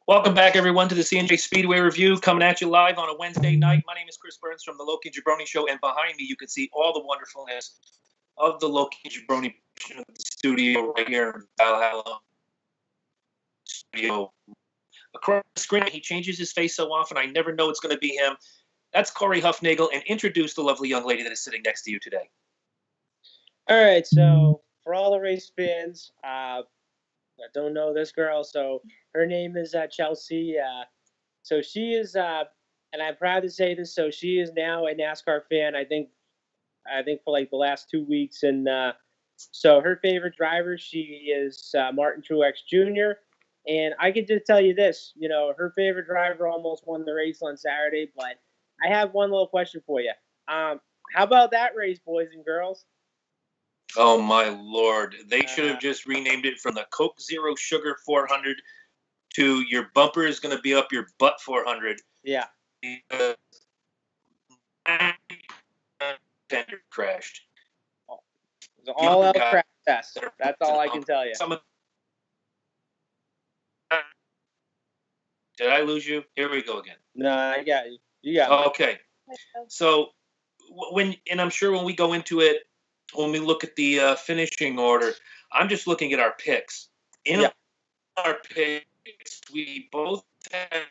Welcome back, everyone, to the C+J Speedway review, coming at you live on a Wednesday night. My name is Chris Burns from the Loki Jabroni Show, and behind me you can see all the wonderfulness of the Loki Jabroni studio right here in Valhalla studio. Across the screen, he changes his face so often I never know it's going to be him. That's Corey Huffnagel, and introduce the lovely young lady that is sitting next to you today. All right, so for all the race fans, I don't know this girl, so her name is Chelsea. So she is, and I'm proud to say this. So she is now a NASCAR fan. I think for like the last 2 weeks, and so her favorite driver, she is Martin Truex Jr. And I can just tell you this, her favorite driver almost won the race on Saturday. But I have one little question for you. How about that race, boys and girls? Oh, my Lord. They should have just renamed it from the Coke Zero Sugar 400 to your bumper is going to be up your butt 400. Yeah. Because tender crashed. It was all out crash test. That's all I can tell you. Did I lose you? Here we go again. No, I got you. You got me. Okay. So, and I'm sure when we go into it, when we look at the finishing order, I'm just looking at our picks. In our picks, we both had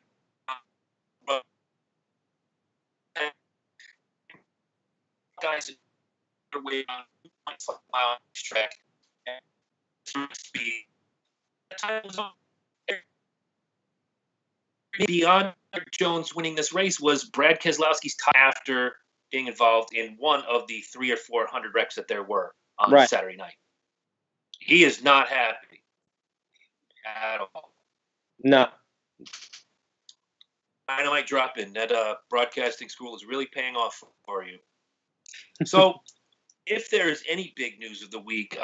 guys that are way on 2.5 mile track and speed. Beyond Erik Jones winning this race was Brad Keselowski's tie after being involved in one of the 300 or 400 wrecks that there were on Saturday night. He is not happy at all. No. Dynamite drop in. That broadcasting school is really paying off for you. So, if there is any big news of the week,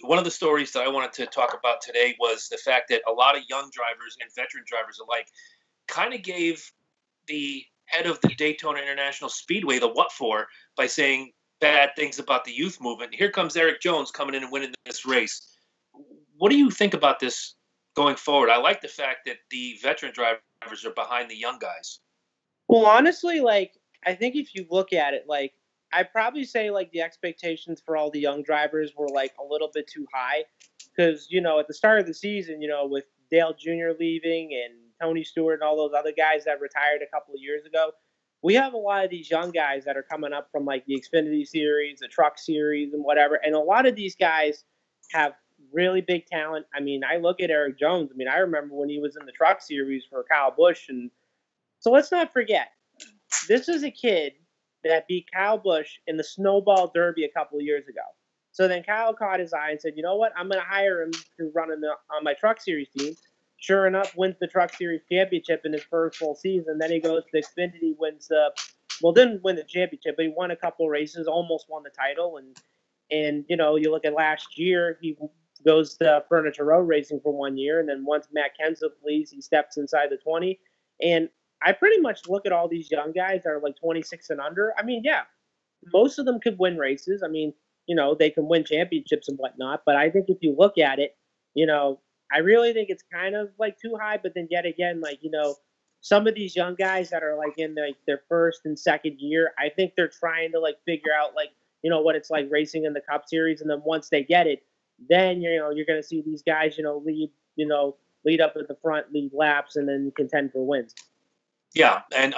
one of the stories that I wanted to talk about today was the fact that a lot of young drivers and veteran drivers alike kind of gave the head of the Daytona International Speedway the what for by saying bad things about the youth movement. Here comes Erik Jones coming in and winning this race. What do you think about this going forward? I like the fact that the veteran drivers are behind the young guys. Well, honestly, I think if you look at it, I'd probably say, the expectations for all the young drivers were, a little bit too high. Because, at the start of the season, with Dale Jr. leaving and Tony Stewart and all those other guys that retired a couple of years ago, we have a lot of these young guys that are coming up from, the Xfinity series, the Truck series, and whatever. And a lot of these guys have really big talent. I mean, I look at Erik Jones. I mean, I remember when he was in the Truck series for Kyle Busch. And so let's not forget, this is a kid that beat Kyle Busch in the Snowball Derby a couple of years ago. So then Kyle caught his eye and said, you know what, I'm going to hire him to run on my Truck Series team. Sure enough, wins the Truck Series championship in his first full season. Then he goes to Xfinity, didn't win the championship, but he won a couple of races, almost won the title. And you look at last year, he goes to Furniture Row Racing for 1 year. And then once Matt Kenseth leaves, he steps inside the 20. And I pretty much look at all these young guys that are 26 and under. I mean, yeah, most of them could win races. I mean, they can win championships and whatnot. But I think if you look at it, I really think it's kind of too high. But then yet again, some of these young guys that are in their first and second year, I think they're trying to figure out what it's like racing in the Cup Series. And then once they get it, then you're going to see these guys lead up at the front, lead laps, and then contend for wins. Yeah, and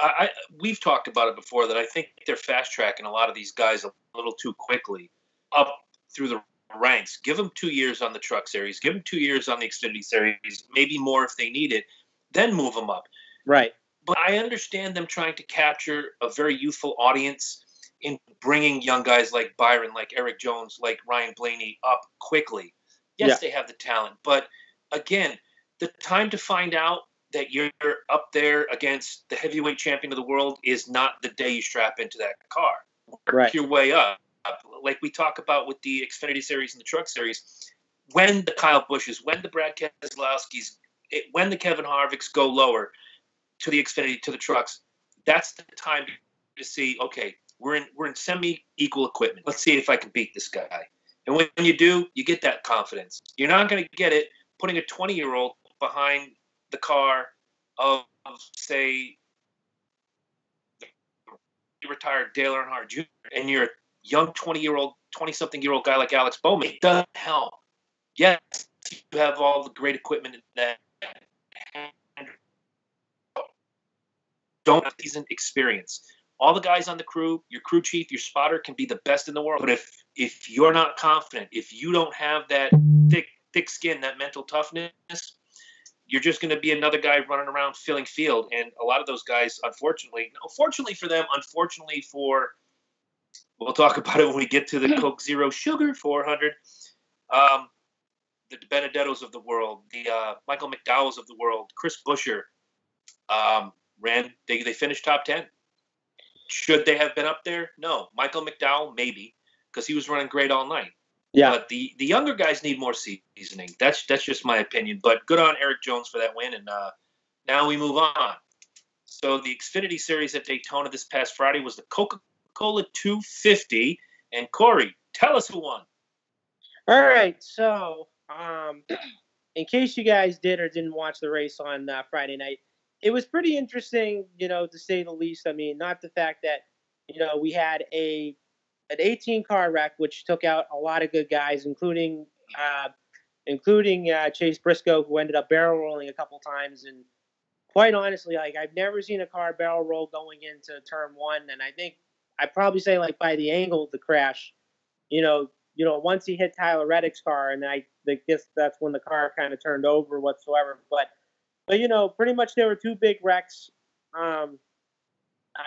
we've talked about it before that I think they're fast-tracking a lot of these guys a little too quickly up through the ranks. Give them 2 years on the Truck Series. Give them 2 years on the Xfinity Series, maybe more if they need it, then move them up. Right. But I understand them trying to capture a very youthful audience in bringing young guys like Byron, like Erik Jones, like Ryan Blaney up quickly. Yes, they have the talent. But, again, the time to find out that you're up there against the heavyweight champion of the world is not the day you strap into that car. Work your way up. Like we talk about with the Xfinity Series and the Truck Series, when the Kyle Busches, when the Brad Keselowskis, when the Kevin Harvicks go lower to the Xfinity, to the trucks, that's the time to see, okay, we're in semi-equal equipment. Let's see if I can beat this guy. And when you do, you get that confidence. You're not going to get it putting a 20-year-old behind the car of say, retired Dale Earnhardt Jr. and you're a young 20-something-year-old guy like Alex Bowman, it doesn't help. Yes, you have all the great equipment that don't have seasoned experience. All the guys on the crew, your crew chief, your spotter can be the best in the world. But if you're not confident, if you don't have that thick skin, that mental toughness, you're just going to be another guy running around filling field. And a lot of those guys, unfortunately for them, unfortunately for, we'll talk about it when we get to the Coke Zero Sugar 400, the Benedettos of the world, the Michael McDowells of the world, Chris Buescher, they finished top 10. Should they have been up there? No. Michael McDowell, maybe, because he was running great all night. Yeah. But the younger guys need more seasoning. That's just my opinion. But good on Erik Jones for that win. And now we move on. So the Xfinity Series at Daytona this past Friday was the Coca-Cola 250. And Corey, tell us who won. All right. So in case you guys did or didn't watch the race on Friday night, it was pretty interesting, to say the least. I mean, not the fact that, we had an 18-car wreck, which took out a lot of good guys, including Chase Briscoe, who ended up barrel rolling a couple times. And quite honestly, like, I've never seen a car barrel roll going into turn one. And I think I'd probably say, like, by the angle of the crash, once he hit Tyler Reddick's car, and I guess that's when the car kind of turned over whatsoever. But pretty much there were two big wrecks. I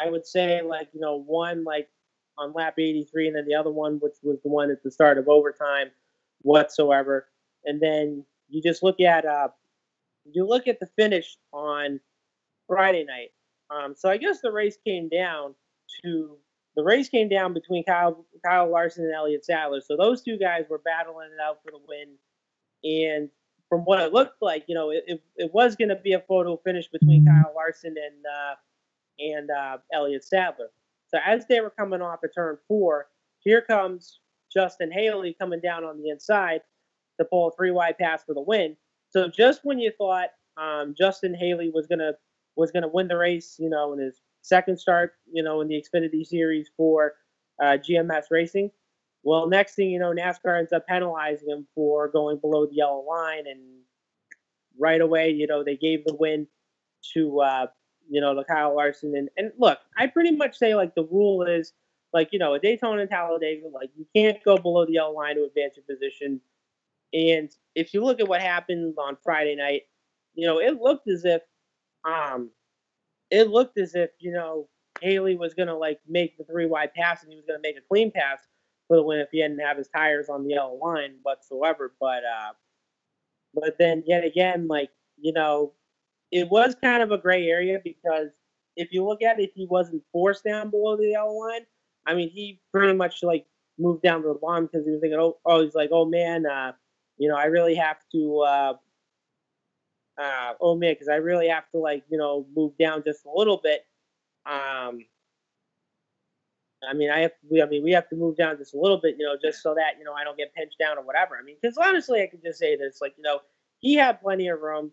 would say, like, one like on lap 83, and then the other one, which was the one at the start of overtime whatsoever. And then you just look at the finish on Friday night. So I guess the race came down between Kyle Larson and Elliott Sadler. So those two guys were battling it out for the win. And from what it looked like, it was going to be a photo finish between Kyle Larson and Elliott Sadler. So as they were coming off of turn 4, here comes Justin Haley coming down on the inside to pull a 3-wide pass for the win. So just when you thought Justin Haley was gonna win the race, in his second start, in the Xfinity Series for GMS Racing, well, next thing you know, NASCAR ends up penalizing him for going below the yellow line, and right away, they gave the win to to Kyle Larson. And look, I pretty much say, like, the rule is, like, a Daytona and Talladega, like, you can't go below the yellow line to advance your position. And if you look at what happened on Friday night, it looked as if Haley was gonna, like, make the 3-wide pass, and he was gonna make a clean pass for the win if he didn't have his tires on the yellow line whatsoever. But then yet again, like, it was kind of a gray area, because if you look at it, he wasn't forced down below the yellow line. I mean, he pretty much, like, moved down to the bottom because he was thinking, he's like, oh man, I really have to, because I really have to, like, move down just a little bit. We have to move down just a little bit, just so that, I don't get pinched down or whatever. I mean, because honestly, I could just say this, like, he had plenty of room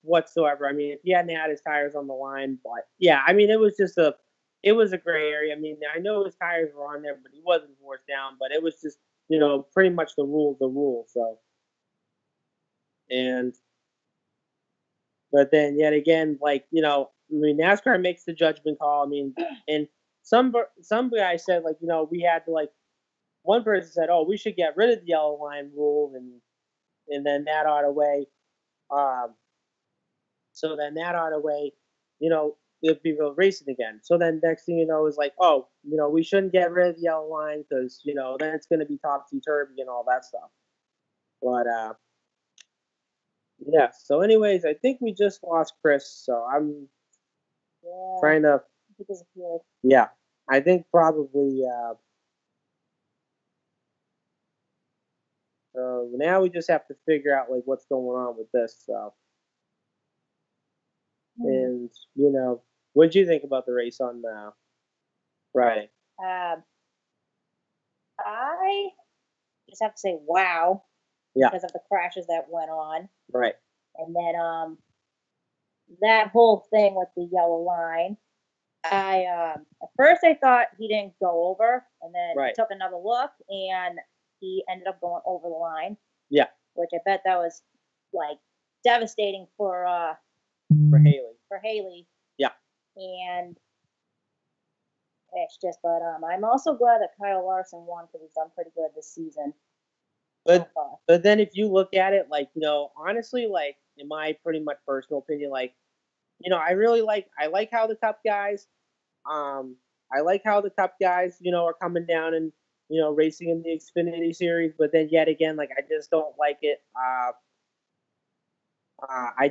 whatsoever. I mean, if he hadn't had his tires on the line, but yeah, I mean, it was a gray area. I mean, I know his tires were on there, but he wasn't forced down. But it was just, pretty much the rule. So, but then yet again, like, NASCAR makes the judgment call. I mean, and some guy said, like, we had to, like, one person said, oh, we should get rid of the yellow line rule, and then that ought to weigh. So then that ought to weigh, it'd be real racing again. So then next thing you know is like, oh, we shouldn't get rid of the yellow line because, then it's going to be topsy-turvy and all that stuff. But, yeah. So anyways, I think we just lost Chris. So I'm trying to. Yeah. I think probably. So now we just have to figure out, like, what's going on with this. So. And, what did you think about the race on Friday? I just have to say, wow. Yeah. Because of the crashes that went on. Right. And then that whole thing with the yellow line, at first I thought he didn't go over, and then I took another look, and he ended up going over the line. Yeah. Which I bet that was like devastating for Haley. For Haley. Yeah. And it's just, but I'm also glad that Kyle Larson won because he's done pretty good this season. But then if you look at it, like, you know, honestly, like, in my pretty much personal opinion, like, you know, I like how the Cup guys, you know, are coming down and, you know, racing in the Xfinity series, but then yet again, like, I just don't like it. I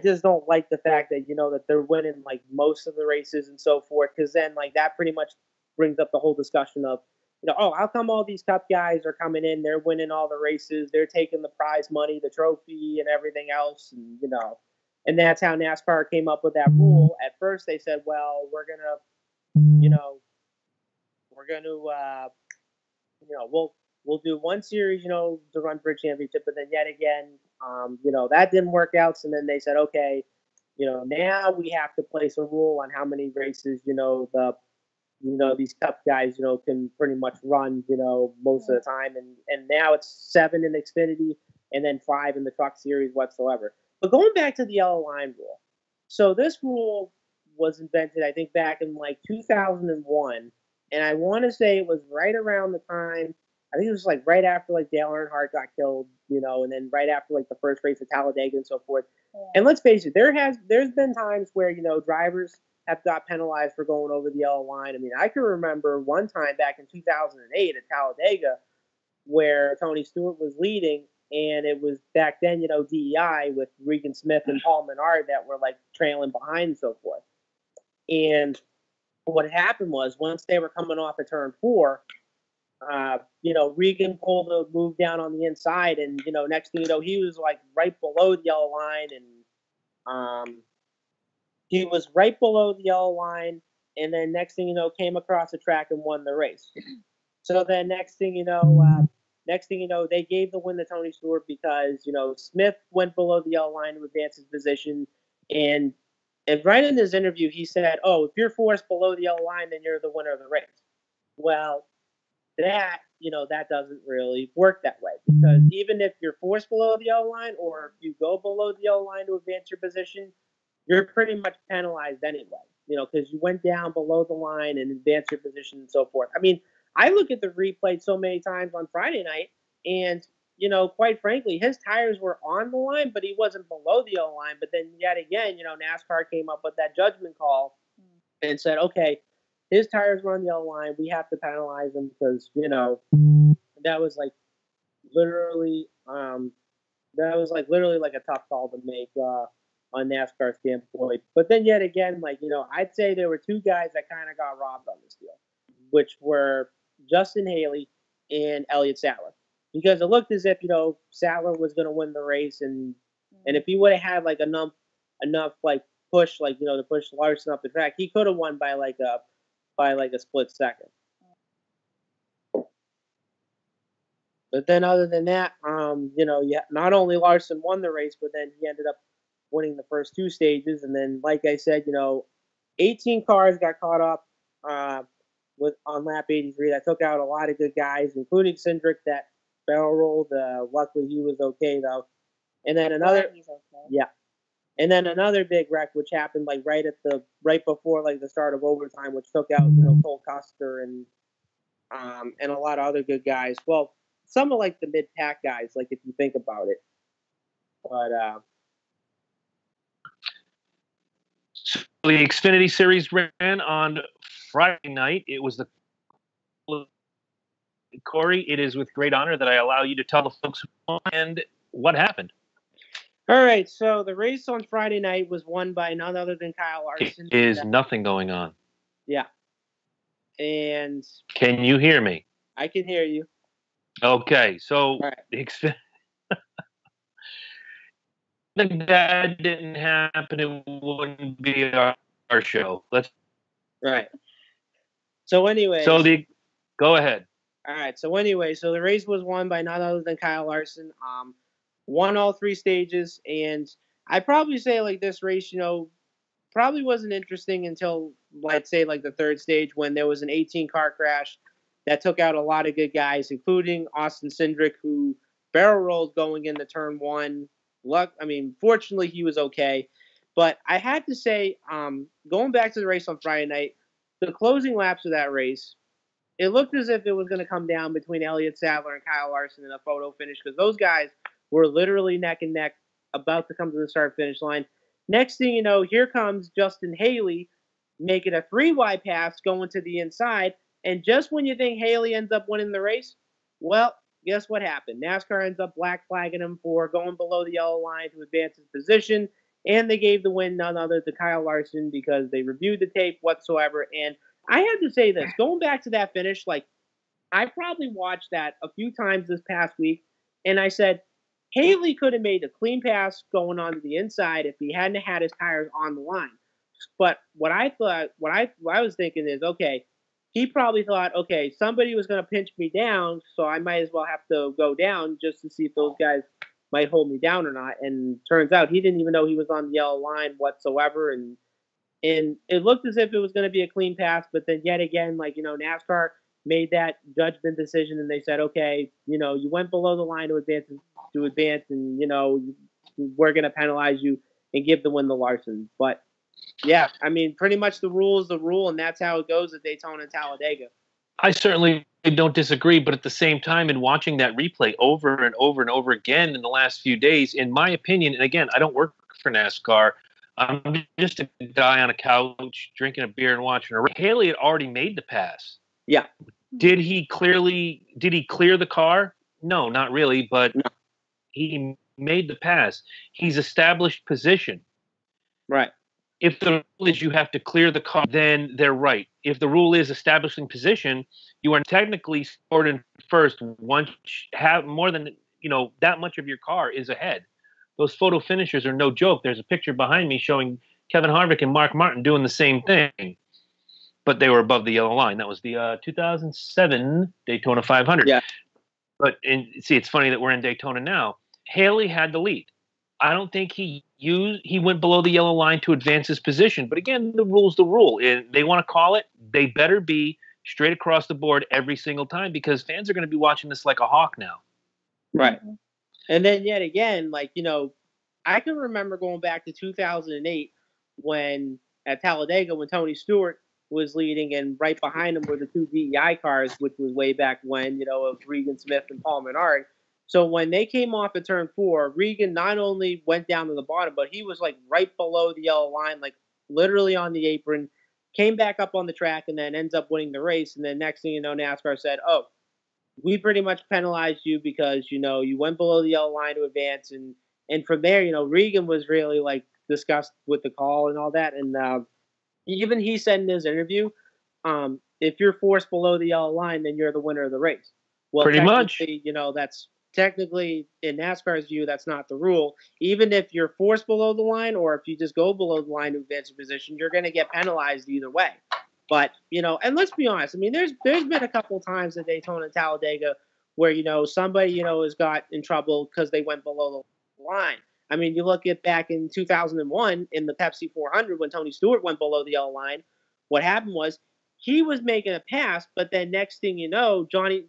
just don't like the fact that, you know, that they're winning, like, most of the races and so forth, because then, like, that pretty much brings up the whole discussion of, you know, oh, how come all these Cup guys are coming in, they're winning all the races, they're taking the prize money, the trophy, and everything else, and, you know, and that's how NASCAR came up with that rule. At first, they said, well, we're going to, you know, we'll do one series, you know, to run for a championship, but then yet again, you know, that didn't work out. So then they said, okay, you know, now we have to place a rule on how many races, you know, these Cup guys, you know, can pretty much run, you know, most of the time. And now it's 7 in Xfinity and then 5 in the Truck Series whatsoever. But going back to the yellow line rule. So this rule was invented, I think, back in like 2001. And I want to say it was right around the time, I think it was like right after like Dale Earnhardt got killed, you know, and then right after like the first race of Talladega and so forth. Yeah. And let's face it, there's been times where, you know, drivers have got penalized for going over the yellow line. I mean, I can remember one time back in 2008 at Talladega where Tony Stewart was leading, and it was back then, you know, DEI with Regan Smith and Paul Menard that were like trailing behind and so forth. And what happened was once they were coming off of turn 4, you know, Regan pulled a move down on the inside, and, you know, next thing you know, he was like right below the yellow line, and he was right below the yellow line, and then next thing you know, came across the track and won the race. So then next thing you know, they gave the win to Tony Stewart because, you know, Smith went below the yellow line to advance his position, and right in his interview, he said, "Oh, if you're forced below the yellow line, then you're the winner of the race." Well, that, you know, that doesn't really work that way, because even if you're forced below the yellow line or if you go below the yellow line to advance your position, you're pretty much penalized anyway, you know, because you went down below the line and advanced your position and so forth. I mean, I look at the replay so many times on Friday night, and, you know, quite frankly, his tires were on the line, but he wasn't below the yellow line. But then yet again, you know, NASCAR came up with that judgment call and said, okay, his tires were on the yellow line. We have to penalize him because, you know, that was like literally like a tough call to make on NASCAR standpoint. But then yet again, like, you know, I'd say there were 2 guys that kind of got robbed on this deal, which were Justin Haley and Elliott Sadler. Because it looked as if, you know, Sadler was going to win the race, and if he would have had like enough like push, like, you know, to push Larson up the track, he could have won by like a split second. But then other than that, you know, yeah, not only Larson won the race, but then he ended up winning the first 2 stages. And then, like I said, you know, 18 cars got caught up on lap 83. That took out a lot of good guys, including Cindric, that barrel rolled. Luckily, he was okay though. And then another, yeah, and then another big wreck, which happened like right before like the start of overtime, which took out, you know, Cole Custer and a lot of other good guys. Well, some of like the mid-pack guys, like if you think about it. But the Xfinity Series ran on Friday night. It was the Corey. It is with great honor that I allow you to tell the folks and what happened. All right, so the race on Friday night was won by none other than Kyle Larson. Is nothing going on? Yeah. And can you hear me? I can hear you. Okay, so right. If that didn't happen, it wouldn't be our show. Right. So anyway. Go ahead. All right. So anyway, so the race was won by none other than Kyle Larson. Won all 3 stages, and I'd probably say like this race, probably wasn't interesting until, let's say, like the third stage when there was an 18 car crash that took out a lot of good guys, including Austin Cindric, who barrel rolled going into turn one. Fortunately, he was okay. But I had to say, going back to the race on Friday night, the closing laps of that race, it looked as if it was going to come down between Elliott Sadler and Kyle Larson in a photo finish because those guys were literally neck and neck about to come to the start-finish line. Next thing you know, here comes Justin Haley making a 3-wide pass going to the inside. And just when you think Haley ends up winning the race, well, guess what happened? NASCAR ends up black flagging him for going below the yellow line to advance his position. And they gave the win none other to Kyle Larson because they reviewed the tape whatsoever. And I had to say this, going back to that finish, like I probably watched that a few times this past week. And I said, Haley could have made a clean pass going on to the inside if he hadn't had his tires on the line. But what I was thinking is, okay, he probably thought, okay, somebody was going to pinch me down, so I might as well have to go down just to see if those guys might hold me down or not. And turns out he didn't even know he was on the yellow line whatsoever. And it looked as if it was going to be a clean pass, but then yet again, NASCAR made that judgment decision and they said, okay, you went below the line to advance and, we're going to penalize you and give the win to Larson. But yeah, pretty much the rule is the rule, and that's how it goes at Daytona and Talladega. I certainly don't disagree, but at the same time, in watching that replay over and over and over again in the last few days, in my opinion, and again, I don't work for NASCAR, I'm just a guy on a couch drinking a beer and watching a race. Haley had already made the pass. Yeah. Did he clear the car? No, not really, but he made the pass. He's established position. Right. If the rule is you have to clear the car, then they're right. If the rule is establishing position, you are technically scored in first once have more than that much of your car is ahead. Those photo finishers are no joke. There's a picture behind me showing Kevin Harvick and Mark Martin doing the same thing, but they were above the yellow line. That was the 2007 Daytona 500. Yeah. But see, it's funny that we're in Daytona now. Haley had the lead. I don't think he went below the yellow line to advance his position. But again, the rule's the rule. And they want to call it, they better be straight across the board every single time because fans are going to be watching this like a hawk now. Right. And then yet again, I can remember going back to 2008 when at Talladega when Tony Stewart was leading and right behind him were the two DEI cars, which was way back when, of Regan Smith and Paul Menard. So when they came off at turn 4, Regan not only went down to the bottom, but he was right below the yellow line, literally on the apron, came back up on the track, and then ends up winning the race. And then next thing you know, NASCAR said, oh, we pretty much penalized you because, you went below the yellow line to advance. And from there, Regan was really disgusted with the call and all that. And even he said in his interview, if you're forced below the yellow line, then you're the winner of the race. Well, pretty much, that's technically in NASCAR's view, that's not the rule. Even if you're forced below the line, or if you just go below the line to advance your position, you're going to get penalized either way. But and let's be honest. There's been a couple times at Daytona and Talladega where somebody has got in trouble because they went below the line. You look at back in 2001 in the Pepsi 400 when Tony Stewart went below the yellow line. What happened was he was making a pass, but then next thing you know, Johnny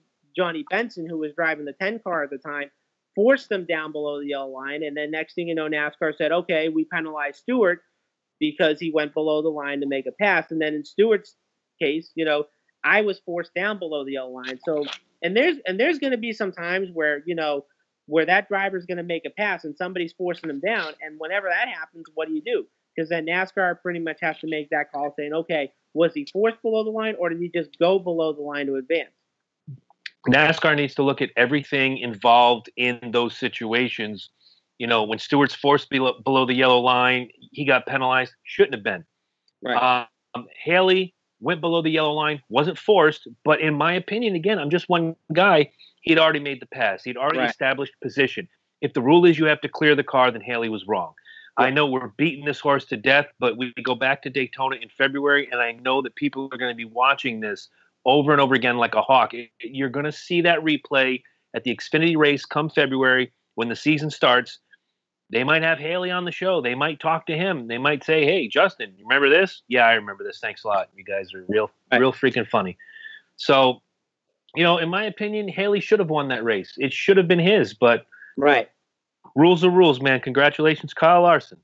Benson, who was driving the 10 car at the time, forced them down below the yellow line. And then next thing you know, NASCAR said, okay, we penalized Stewart because he went below the line to make a pass. And then in Stewart's case, I was forced down below the yellow line. So, and there's going to be some times where, where that driver's going to make a pass and somebody's forcing them down. And whenever that happens, what do? Because then NASCAR pretty much has to make that call saying, okay, was he forced below the line or did he just go below the line to advance? NASCAR needs to look at everything involved in those situations. When Stewart's forced below the yellow line, he got penalized. Shouldn't have been. Right. Haley went below the yellow line, wasn't forced, but in my opinion, again, I'm just one guy. He'd already made the pass. He'd already established position. If the rule is you have to clear the car, then Haley was wrong. Yeah. I know we're beating this horse to death, but we go back to Daytona in February, and I know that people are going to be watching this over and over again like a hawk. You're going to see that replay at the Xfinity race come February when the season starts. They might have Haley on the show. They might talk to him. They might say, "Hey, Justin, you remember this? Yeah, I remember this. Thanks a lot. You guys are real freaking funny." So, in my opinion, Haley should have won that race. It should have been his, but rules are rules, man. Congratulations, Kyle Larson.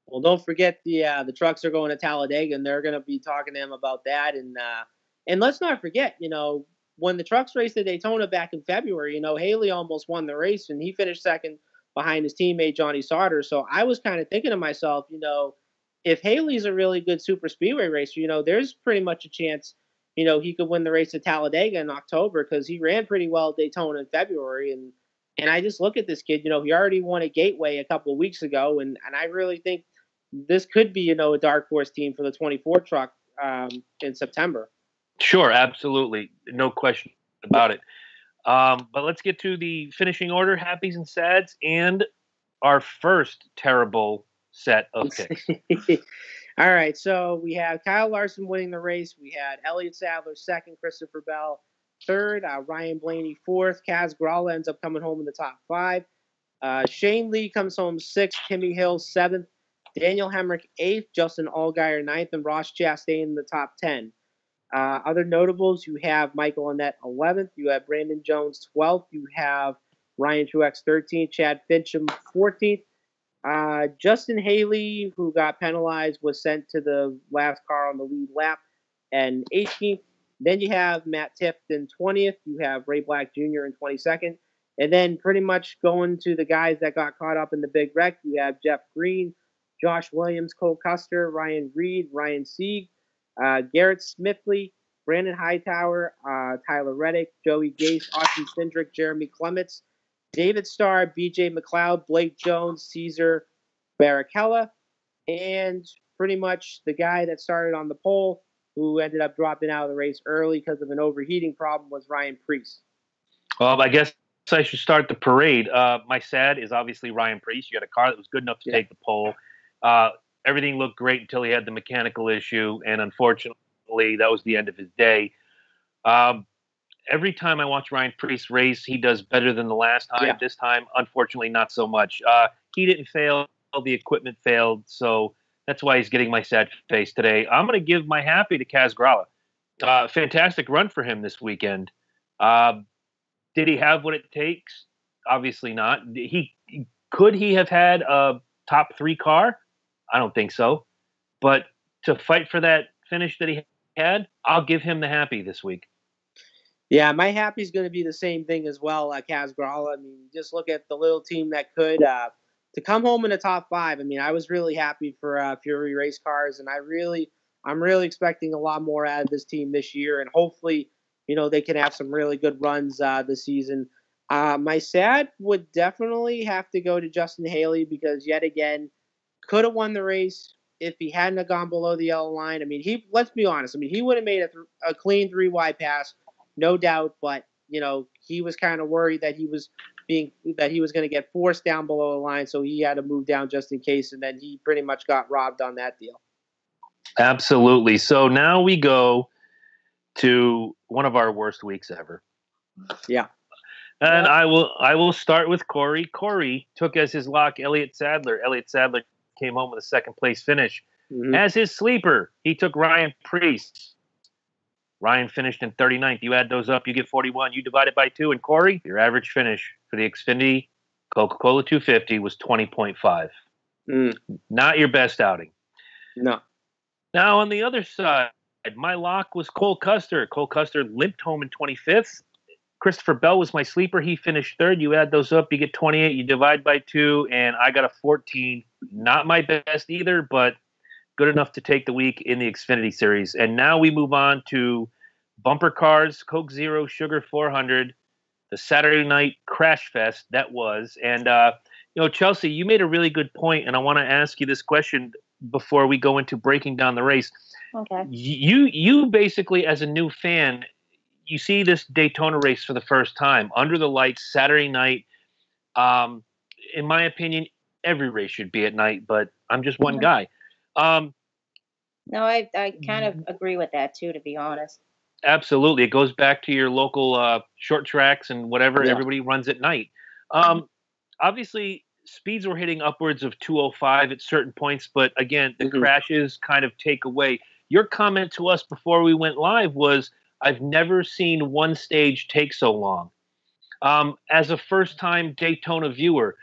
Well, don't forget the trucks are going to Talladega, and they're going to be talking to him about that. And let's not forget, when the trucks raced at Daytona back in February, Haley almost won the race, and he finished second behind his teammate Johnny Sauter. So I was kind of thinking to myself, if Haley's a really good super speedway racer, there's pretty much a chance, he could win the race at Talladega in October, because he ran pretty well at Daytona in February. And I just look at this kid, he already won at Gateway a couple of weeks ago, and I really think this could be, a dark horse team for the 24 truck in September. Sure, absolutely, no question about it. But let's get to the finishing order, happies and sads, and our first terrible set of picks. All right, so we have Kyle Larson winning the race. We had Elliott Sadler second, Christopher Bell third, Ryan Blaney fourth. Kaz Gralla ends up coming home in the top five. Shane Lee comes home sixth, Timmy Hill seventh, Daniel Hemrick eighth, Justin Allgaier ninth, and Ross Chastain in the top 10. Other notables, you have Michael Annett 11th, you have Brandon Jones 12th, you have Ryan Truex 13th, Chad Fincham 14th. Justin Haley, who got penalized, was sent to the last car on the lead lap and 18th. Then you have Matt Tipton 20th, you have Ray Black Jr. in 22nd. And then pretty much going to the guys that got caught up in the big wreck, you have Jeff Green, Josh Williams, Cole Custer, Ryan Reed, Ryan Sieg, Garrett Smithley, Brandon Hightower, Tyler Reddick, Joey Gase, Austin Cindric, Jeremy Clements, David Starr, BJ McLeod, Blake Jones, Caesar Barrichello, and pretty much the guy that started on the pole, who ended up dropping out of the race early because of an overheating problem, was Ryan Preece. Well, I guess I should start the parade. My sad is obviously Ryan Preece. You got a car that was good enough to take the pole. Everything looked great until he had the mechanical issue, and unfortunately, that was the end of his day. Every time I watch Ryan Preece race, he does better than the last time. Yeah. This time, unfortunately, not so much. He didn't fail. The equipment failed, so that's why he's getting my sad face today. I'm going to give my happy to Kaz Gralla. Fantastic run for him this weekend. Did he have what it takes? Obviously not. Could he have had a top 3 car? I don't think so. But to fight for that finish that he had, I'll give him the happy this week. Yeah, my happy is going to be the same thing as well, Kaz Gralla. I mean, just look at the little team that could to come home in the top 5. I mean, I was really happy for Fury Race Cars, and I'm really expecting a lot more out of this team this year, and hopefully, they can have some really good runs this season. My sad would definitely have to go to Justin Haley, because yet again, could have won the race if he hadn't have gone below the yellow line. I mean, let's be honest. I mean, he would have made a clean 3 wide pass, no doubt. But he was kind of worried that he was going to get forced down below the line, so he had to move down just in case. And then he pretty much got robbed on that deal. Absolutely. So now we go to one of our worst weeks ever. Yeah. And I will start with Corey. Corey took as his lock Elliott Sadler. Elliott Sadler came home with a second place finish. Mm-hmm. As his sleeper, he took Ryan Preece. Ryan finished in 39th. You add those up, you get 41. You divide it by 2. And Corey, your average finish for the Xfinity Coca-Cola 250 was 20.5. Not your best outing. No. Now, on the other side, my lock was Cole Custer. Cole Custer limped home in 25th. Christopher Bell was my sleeper. He finished 3rd. You add those up, you get 28. You divide by 2, and I got a 14. Not my best either, but good enough to take the week in the Xfinity Series. And now we move on to bumper cars, Coke Zero, Sugar 400, the Saturday night crash fest that was. And, Chelsea, you made a really good point, and I want to ask you this question before we go into breaking down the race. Okay. You basically, as a new fan, you see this Daytona race for the first time under the lights Saturday night. In my opinion, every race should be at night, but I'm just one guy. No, I kind of agree with that too, to be honest. Absolutely. It goes back to your local short tracks and whatever. Yeah. Everybody runs at night. Obviously, speeds were hitting upwards of 205 at certain points, but again, the crashes kind of take away. Your comment to us before we went live was, I've never seen one stage take so long. As a first-time Daytona viewer,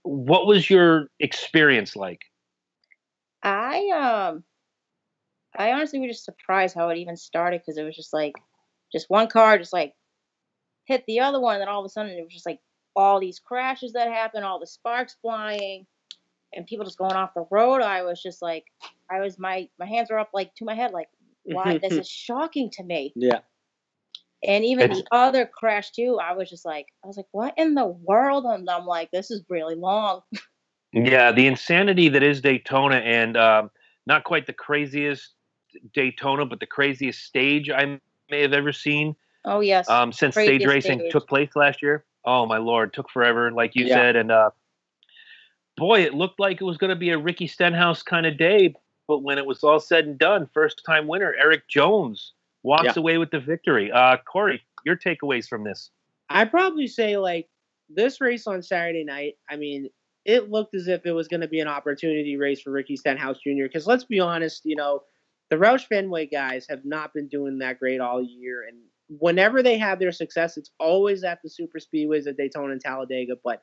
what was your experience like? I honestly was just surprised how it even started, because it was just like, just one car just like hit the other one, and then all of a sudden it was just like all these crashes that happened, all the sparks flying, and people just going off the road. I was just like, my hands were up like to my head, like, why? This is shocking to me. Yeah. And even the other crash too, I was like, what in the world? And I'm like, this is really long. Yeah, the insanity that is Daytona, and not quite the craziest Daytona, but the craziest stage I may have ever seen. Oh yes. Since stage racing took place last year. Oh my Lord, took forever, like you said, and boy, it looked like it was going to be a Ricky Stenhouse kind of day, but when it was all said and done, first-time winner Erik Jones walks away with the victory. Corey, your takeaways from this? I'd probably say, like, this race on Saturday night, I mean, it looked as if it was going to be an opportunity race for Ricky Stenhouse Jr. Because let's be honest, you know, the Roush Fenway guys have not been doing that great all year. And whenever they have their success, it's always at the super speedways at Daytona and Talladega. But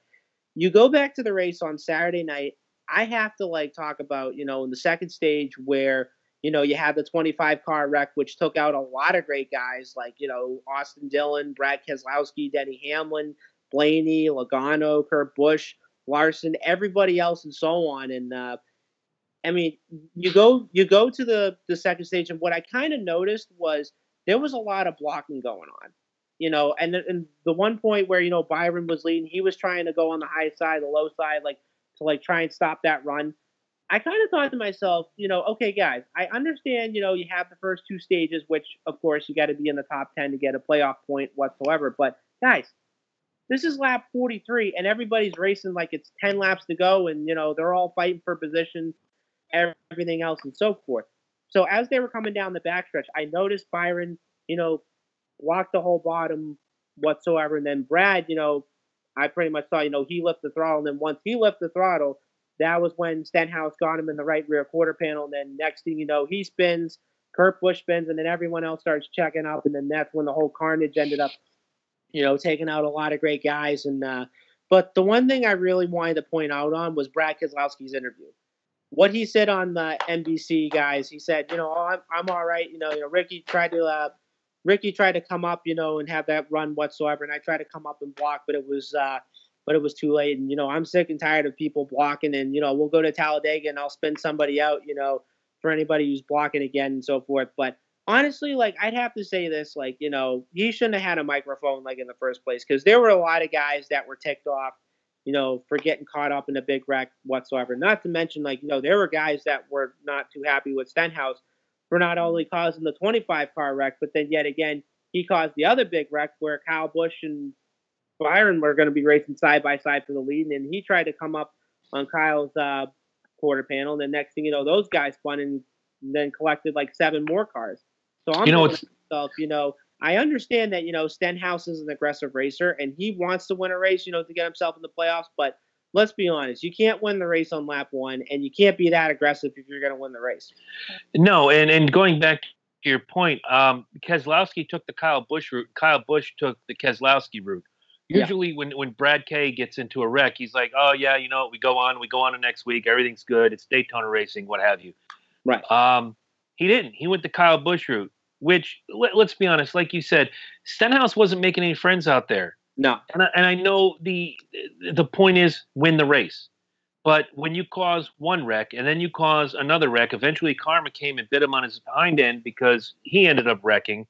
you go back to the race on Saturday night, I have to, like, talk about, you know, in the second stage where, you know, you had the 25-car wreck, which took out a lot of great guys like, you know, Austin Dillon, Brad Keselowski, Denny Hamlin, Blaney, Logano, Kurt Busch, Larson, everybody else, and so on. And I mean, you go to the second stage, and what I kind of noticed was there was a lot of blocking going on, you know. And the one point where, you know, Byron was leading, he was trying to go on the high side, the low side, like to like try and stop that run. I kind of thought to myself, you know, okay, guys, I understand, you know, you have the first two stages, which of course you got to be in the top 10 to get a playoff point whatsoever. But guys, this is lap 43, and everybody's racing like it's 10 laps to go, and, you know, they're all fighting for position, everything else, and so forth. So as they were coming down the backstretch, I noticed Byron, you know, blocked the whole bottom whatsoever. And then Brad, you know, I pretty much saw, you know, he lifted the throttle. And then once he lifted the throttle, that was when Stenhouse got him in the right rear quarter panel. And then next thing you know, he spins, Kurt Busch spins, and then everyone else starts checking up. And then that's when the whole carnage ended up, you know, taking out a lot of great guys. And but the one thing I really wanted to point out on was Brad Keselowski's interview. What he said on the NBC, guys, he said, you know, oh, I'm all right. You know, Ricky tried to come up, you know, and have that run whatsoever, and I tried to come up and block, but it was too late. And, you know, I'm sick and tired of people blocking, and, you know, we'll go to Talladega and I'll spin somebody out, you know, for anybody who's blocking again and so forth. But honestly, like, I'd have to say this, like, you know, he shouldn't have had a microphone, like, in the first place, because there were a lot of guys that were ticked off, you know, for getting caught up in a big wreck whatsoever. Not to mention, like, you know, there were guys that were not too happy with Stenhouse for not only causing the 25-car wreck, but then yet again, he caused the other big wreck where Kyle Busch and Byron were going to be racing side by side for the lead, and he tried to come up on Kyle's quarter panel. And the next thing you know, those guys spun and then collected like 7 more cars. So I'm thinking to myself, you know, I understand that, you know, Stenhouse is an aggressive racer and he wants to win a race, you know, to get himself in the playoffs. But let's be honest, you can't win the race on lap 1, and you can't be that aggressive if you're going to win the race. No, and going back to your point, Keselowski took the Kyle Busch route. Kyle Busch took the Keselowski route. Usually when Brad K gets into a wreck, he's like, oh, yeah, you know, we go on to next week. Everything's good. It's Daytona racing, what have you. Right. He didn't. He went the Kyle Busch route, which, let's be honest, like you said, Stenhouse wasn't making any friends out there. No. And I know the point is win the race. But when you cause one wreck and then you cause another wreck, eventually karma came and bit him on his hind end because he ended up wrecking.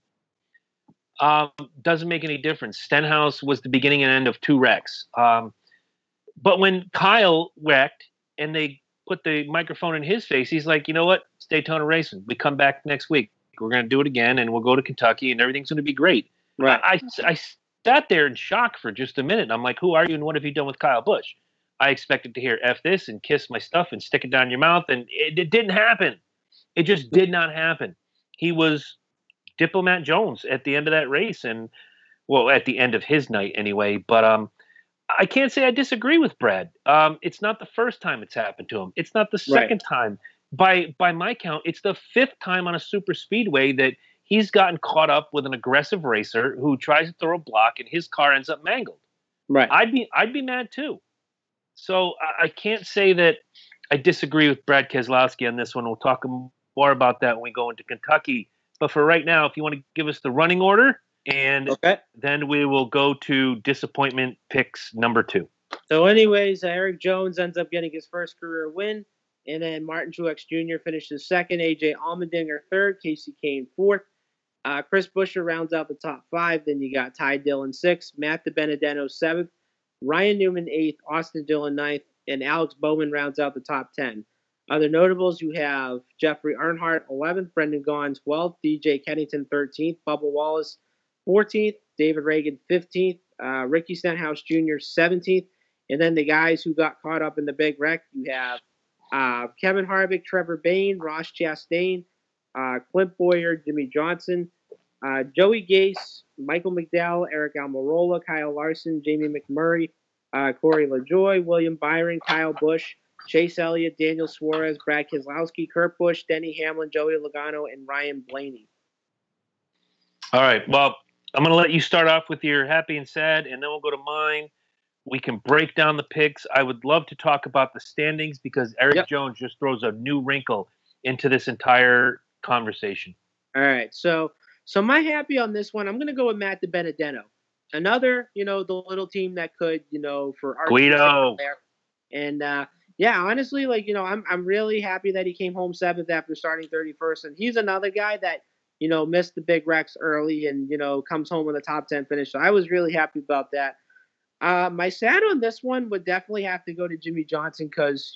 Doesn't make any difference. Stenhouse was the beginning and end of 2 wrecks. But when Kyle wrecked and they put the microphone in his face, he's like, you know what? It's Daytona racing. We come back next week. We're going to do it again, and we'll go to Kentucky, and everything's going to be great. Right. I sat there in shock for just a minute. I'm like, who are you, and what have you done with Kyle Busch? I expected to hear F this and kiss my stuff and stick it down your mouth, and it didn't happen. It just did not happen. He was Diplomat Jones at the end of that race, and, well, at the end of his night anyway. But I can't say I disagree with Brad. It's not the first time it's happened to him. It's not the second time. By my count, it's the 5th time on a super speedway that he's gotten caught up with an aggressive racer who tries to throw a block and his car ends up mangled. Right. I'd be mad too. So I can't say that I disagree with Brad Keselowski on this one. We'll talk more about that when we go into Kentucky. But for right now, if you want to give us the running order, and then we will go to disappointment picks number 2. So anyways, Erik Jones ends up getting his first career win. And then Martin Truex Jr. finishes second, A.J. Allmendinger third, Casey Kane fourth. Chris Buescher rounds out the top 5. Then you got Ty Dillon 6th, Matt DiBenedetto 7th, Ryan Newman 8th, Austin Dillon 9th, and Alex Bowman rounds out the top 10. Other notables, you have Jeffrey Earnhardt 11th, Brendan Gaughan 12th, DJ Kennington 13th, Bubba Wallace 14th, David Reagan 15th, Ricky Stenhouse Jr. 17th. And then the guys who got caught up in the big wreck, you have Kevin Harvick, Trevor Bayne, Ross Chastain, Clint Bowyer, Jimmy Johnson, Joey Gase, Michael McDowell, Eric Almirola, Kyle Larson, Jamie McMurray, Corey LaJoie, William Byron, Kyle Busch, Chase Elliott, Daniel Suarez, Brad Keselowski, Kurt Busch, Denny Hamlin, Joey Logano, and Ryan Blaney. All right. Well, I'm going to let you start off with your happy and sad, and then we'll go to mine. We can break down the picks. I would love to talk about the standings because Erik Jones just throws a new wrinkle into this entire conversation. All right. So my happy on this one, I'm going to go with Matt DiBenedetto. Another, the little team that could, for our Guido. And honestly, I'm really happy that he came home 7th after starting 31st. And he's another guy that, missed the big wrecks early and, comes home with a top 10 finish. So I was really happy about that. My sad on this one would definitely have to go to Jimmy Johnson because,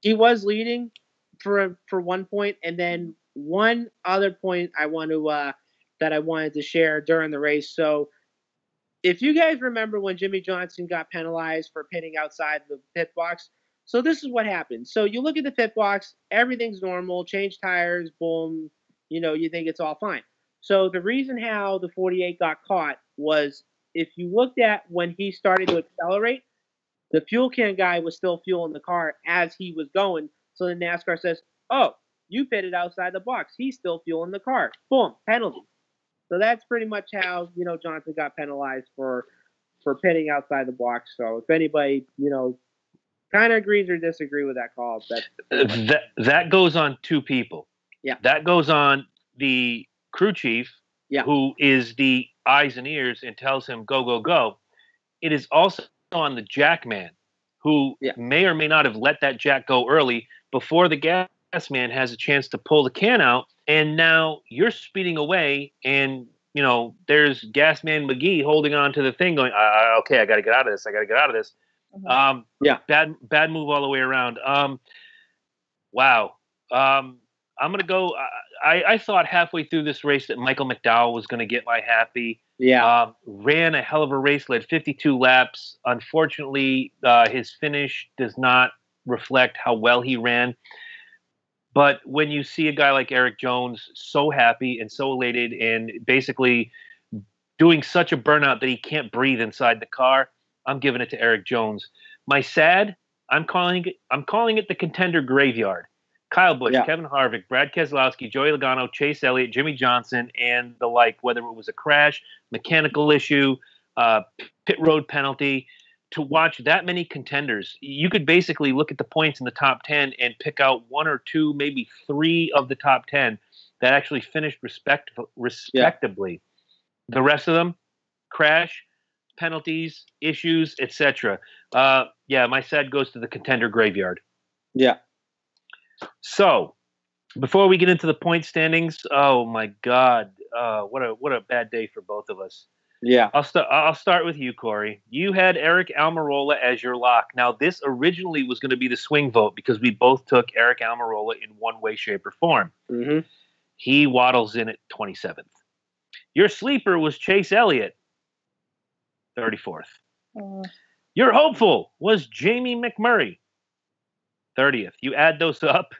he was leading for 1 point. And then one other point that I wanted to share during the race. So if you guys remember when Jimmy Johnson got penalized for pitting outside the pit box, so this is what happened. So you look at the pit box, everything's normal, change tires, boom, you think it's all fine. So the reason how the 48 got caught was if you looked at when he started to accelerate, the fuel can guy was still fueling the car as he was going. So the NASCAR says, oh, you pitted outside the box. He's still fueling the car. Boom, penalty. So that's pretty much how, Johnson got penalized for pitting outside the box. So if anybody, kind of agrees or disagree with that call, that goes on 2 people. Yeah. That goes on the crew chief, who is the eyes and ears and tells him, go, go, go. It is also on the jack man, who may or may not have let that jack go early before the gas man has a chance to pull the can out. And now you're speeding away and, there's gas man McGee holding on to the thing going, okay, I got to get out of this. I got to get out of this. Bad move all the way around. Wow. I'm going to go. I thought halfway through this race that Michael McDowell was going to get my happy. Yeah. Ran a hell of a race, led 52 laps. Unfortunately, his finish does not reflect how well he ran. But when you see a guy like Erik Jones so happy and so elated and basically doing such a burnout that he can't breathe inside the car, I'm giving it to Erik Jones. My sad, I'm calling it the contender graveyard. Kyle Busch, Kevin Harvick, Brad Keselowski, Joey Logano, Chase Elliott, Jimmy Johnson, and the like, whether it was a crash, mechanical issue, pit road penalty, to watch that many contenders, you could basically look at the points in the top 10 and pick out 1 or 2, maybe 3 of the top 10 that actually finished respectably. The rest of them, crash, penalties, issues, etc. My sad goes to the contender graveyard. Yeah. So, before we get into the point standings, oh my God, what a bad day for both of us. Yeah. I'll start with you, Corey. You had Eric Almirola as your lock. Now, this originally was going to be the swing vote because we both took Eric Almirola in one way, shape, or form. Mm-hmm. He waddles in at 27th. Your sleeper was Chase Elliott, 34th. Your hopeful was Jamie McMurray, 30th. You add those up,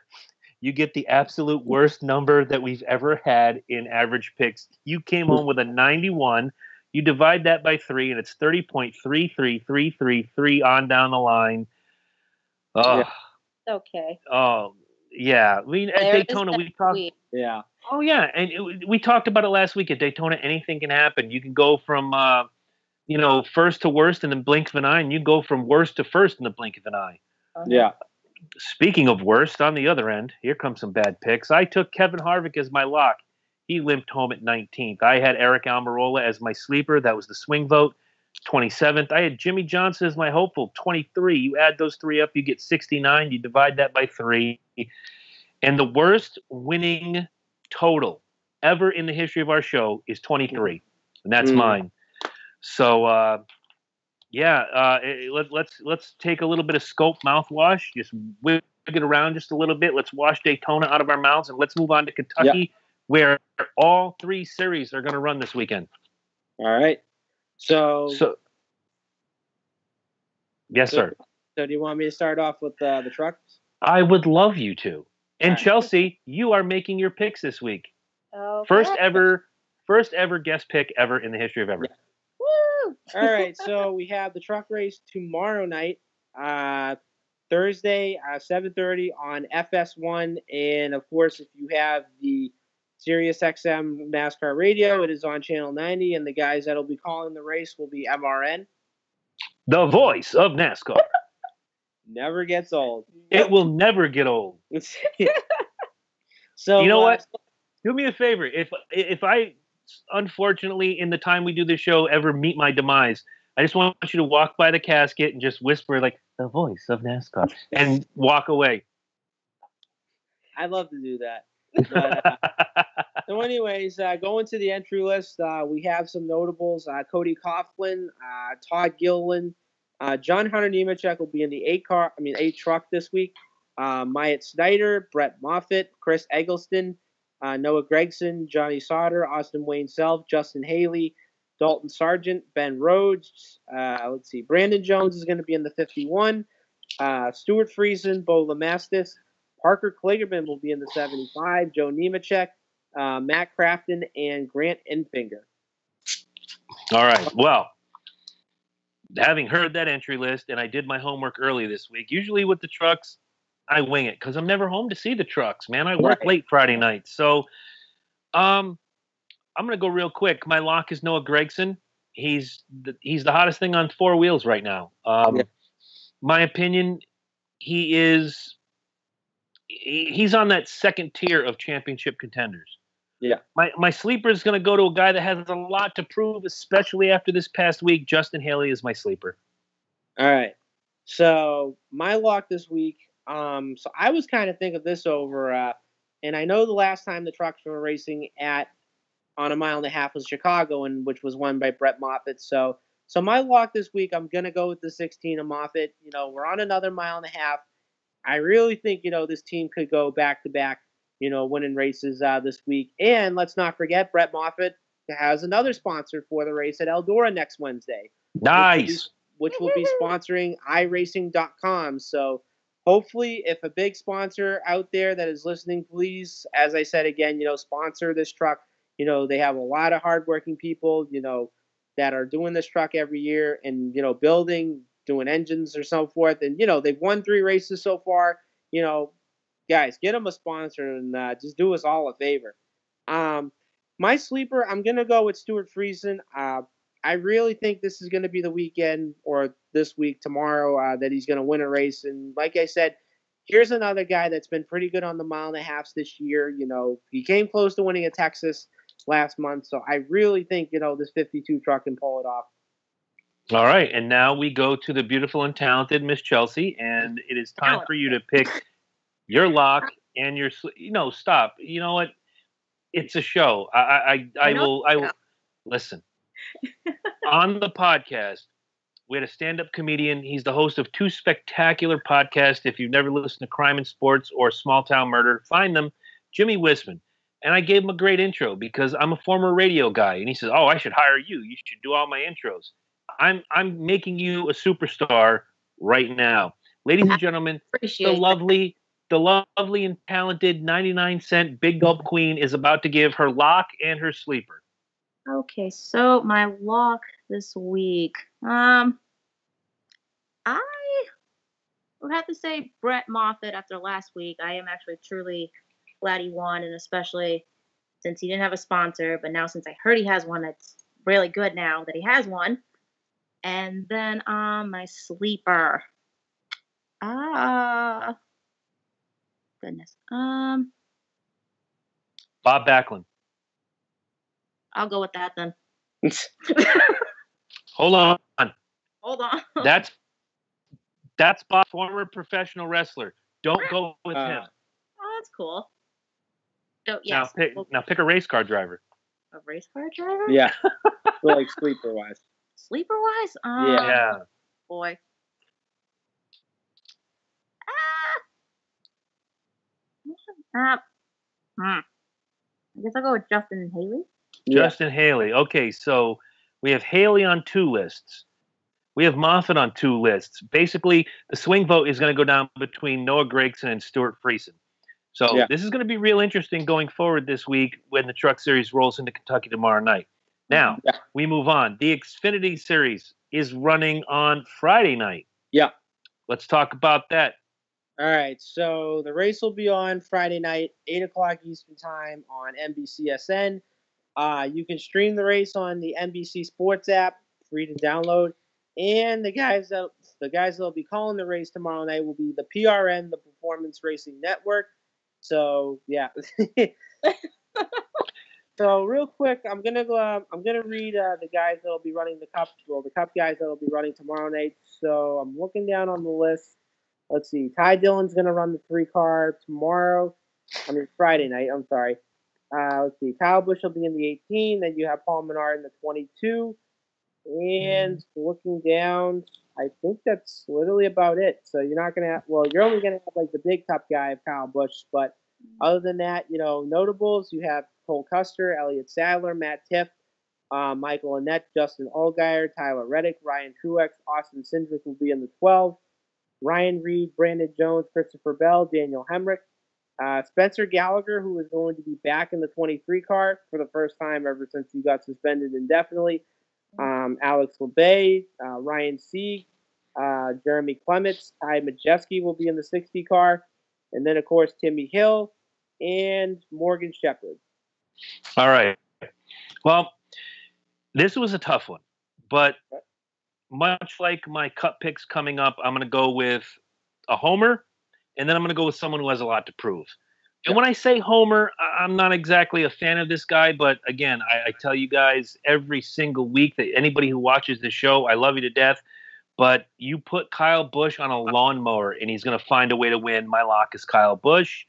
you get the absolute worst number that we've ever had in average picks. You came home with a 91. You divide that by 3, and it's 30.33333 on down the line. Oh, Okay. oh, yeah. I mean, at Daytona, we talked. Yeah. Oh, yeah, and we talked about it last week. At Daytona, anything can happen. You can go from first to worst in the blink of an eye, and you go from worst to first in the blink of an eye. Yeah. Speaking of worst, on the other end, here comes some bad picks. I took Kevin Harvick as my lock. He limped home at 19th. I had Eric Almirola as my sleeper. That was the swing vote. 27th. I had Jimmy Johnson as my hopeful. 23. You add those 3 up, you get 69. You divide that by 3. And the worst winning total ever in the history of our show is 23. And that's mine. So, let's take a little bit of Scope mouthwash. Just wig it around just a little bit. Let's wash Daytona out of our mouths, and let's move on to Kentucky, where all 3 series are going to run this weekend. All right. So yes, sir. So do you want me to start off with the trucks? I would love you to. And right. Chelsea, you are making your picks this week. Okay. First ever guest pick ever in the history of ever. Yeah. Woo! All right, so we have the truck race tomorrow night, Thursday, 7:30 on FS1, and of course, if you have the Sirius XM NASCAR radio, it is on channel 90, and the guys that'll be calling the race will be MRN. The voice of NASCAR. Never gets old. It will never get old. So you know what? Do me a favor. If I, unfortunately, in the time we do this show, ever meet my demise, I just want you to walk by the casket and just whisper like the voice of NASCAR and walk away. I'd love to do that. But, so anyways, going to the entry list, we have some notables. Cody Coughlin, Todd Gilliland, John Hunter Nemechek will be in the 8 truck this week. Myatt Snyder, Brett Moffitt, Chris Eggleston, Noah Gregson, Johnny Sauter, Austin Wayne Self, Justin Haley, Dalton Sargent, Ben Rhodes. Brandon Jones is going to be in the 51. Stuart Friesen, Bo Lemastis, Parker Kligerman will be in the 75. Joe Nemechek, Matt Crafton, and Grant Enfinger. All right. Well, having heard that entry list, and I did my homework early this week. Usually with the trucks, I wing it because I'm never home to see the trucks, man. I work late Friday night. So I'm going to go real quick. My lock is Noah Gregson. He's the hottest thing on 4 wheels right now. My opinion, he's on that second tier of championship contenders. Yeah. My sleeper is going to go to a guy that has a lot to prove, especially after this past week. Justin Haley is my sleeper. All right. So my lock this week, so I was kind of thinking this over, and I know the last time the trucks were racing on a mile and a half was Chicago, and which was won by Brett Moffitt. So my lock this week, I'm going to go with the 16 of Moffitt. We're on another mile and a half. I really think, this team could go back to back, winning races this week. And let's not forget, Brett Moffitt has another sponsor for the race at Eldora next Wednesday. Nice. Which will be sponsoring iRacing.com. So hopefully, if a big sponsor out there that is listening, please, as I said again, sponsor this truck. They have a lot of hardworking people, that are doing this truck every year and, building, doing engines or so forth. And, they've won 3 races so far. Guys, get them a sponsor and just do us all a favor. My sleeper, I'm going to go with Stuart Friesen. I really think this is going to be the weekend or this week, tomorrow, that he's going to win a race. And like I said, here's another guy that's been pretty good on the mile and a half this year. He came close to winning at Texas last month. So I really think, this 52 truck can pull it off. All right. And now we go to the beautiful and talented Miss Chelsea. And it is time for you to pick your lock and your, stop. You know what? It's a show. I will listen. On the podcast, we had a stand-up comedian. He's the host of 2 spectacular podcasts. If you've never listened to Crime and Sports or Small Town Murder, find them. Jimmy Wisman. And I gave him a great intro because I'm a former radio guy. And he says, "Oh, I should hire you. You should do all my intros." I'm making you a superstar right now. Ladies and gentlemen, the lovely and talented 99-cent Big Gulp Queen is about to give her lock and her sleeper. Okay, so my lock this week. I would have to say Brett Moffitt after last week. I am actually truly glad he won, and especially since he didn't have a sponsor. But now since I heard he has one, it's really good now that he has one. And then my sleeper. Goodness. Bob Backlund. I'll go with that then. Hold on. Hold on. That's Bob's former professional wrestler. Don't go with him. Oh, that's cool. So yes. Now pick a race car driver. A race car driver? Yeah. So like sleeper wise. Sleeper wise? Yeah. Boy. I guess I'll go with Justin Haley. Justin Haley. Okay, so we have Haley on 2 lists. We have Moffitt on 2 lists. Basically, the swing vote is going to go down between Noah Gragson and Stuart Friesen. So this is going to be real interesting going forward this week when the Truck Series rolls into Kentucky tomorrow night. Now, we move on. The Xfinity Series is running on Friday night. Yeah. Let's talk about that. All right, so the race will be on Friday night, 8 o'clock Eastern Time on NBCSN. You can stream the race on the NBC Sports app, free to download. And the guys that'll be calling the race tomorrow night will be the PRN, the Performance Racing Network. So yeah. So real quick, I'm gonna read the guys that'll be running the Cup. Well, the Cup guys that'll be running tomorrow night. So I'm looking down on the list. Let's see. Ty Dillon's gonna run the 3-car tomorrow. Friday night. I'm sorry. Let's see. Kyle Busch will be in the 18. Then you have Paul Menard in the 22. And looking down, I think that's literally about it. So you're not gonna have. Well, you're only gonna have like the big Cup guy of Kyle Busch, but other than that, notables. You have Cole Custer, Elliott Sadler, Matt Tiff, Michael Annett, Justin Allgaier, Tyler Reddick, Ryan Truex, Austin Cindric will be in the 12. Ryan Reed, Brandon Jones, Christopher Bell, Daniel Hemrick, Spencer Gallagher, who is going to be back in the 23 car for the first time ever since he got suspended indefinitely. Alex LeBay, Ryan Sieg, Jeremy Clements, Ty Majeski will be in the 60 car, and then of course Timmy Hill and Morgan Shepherd. All right. Well, this was a tough one, but much like my Cup picks coming up, I'm going to go with a homer, and then I'm going to go with someone who has a lot to prove. And when I say homer, I'm not exactly a fan of this guy, but again, I tell you guys every single week that anybody who watches this show, I love you to death, but you put Kyle Busch on a lawnmower and he's going to find a way to win. My lock is Kyle Busch.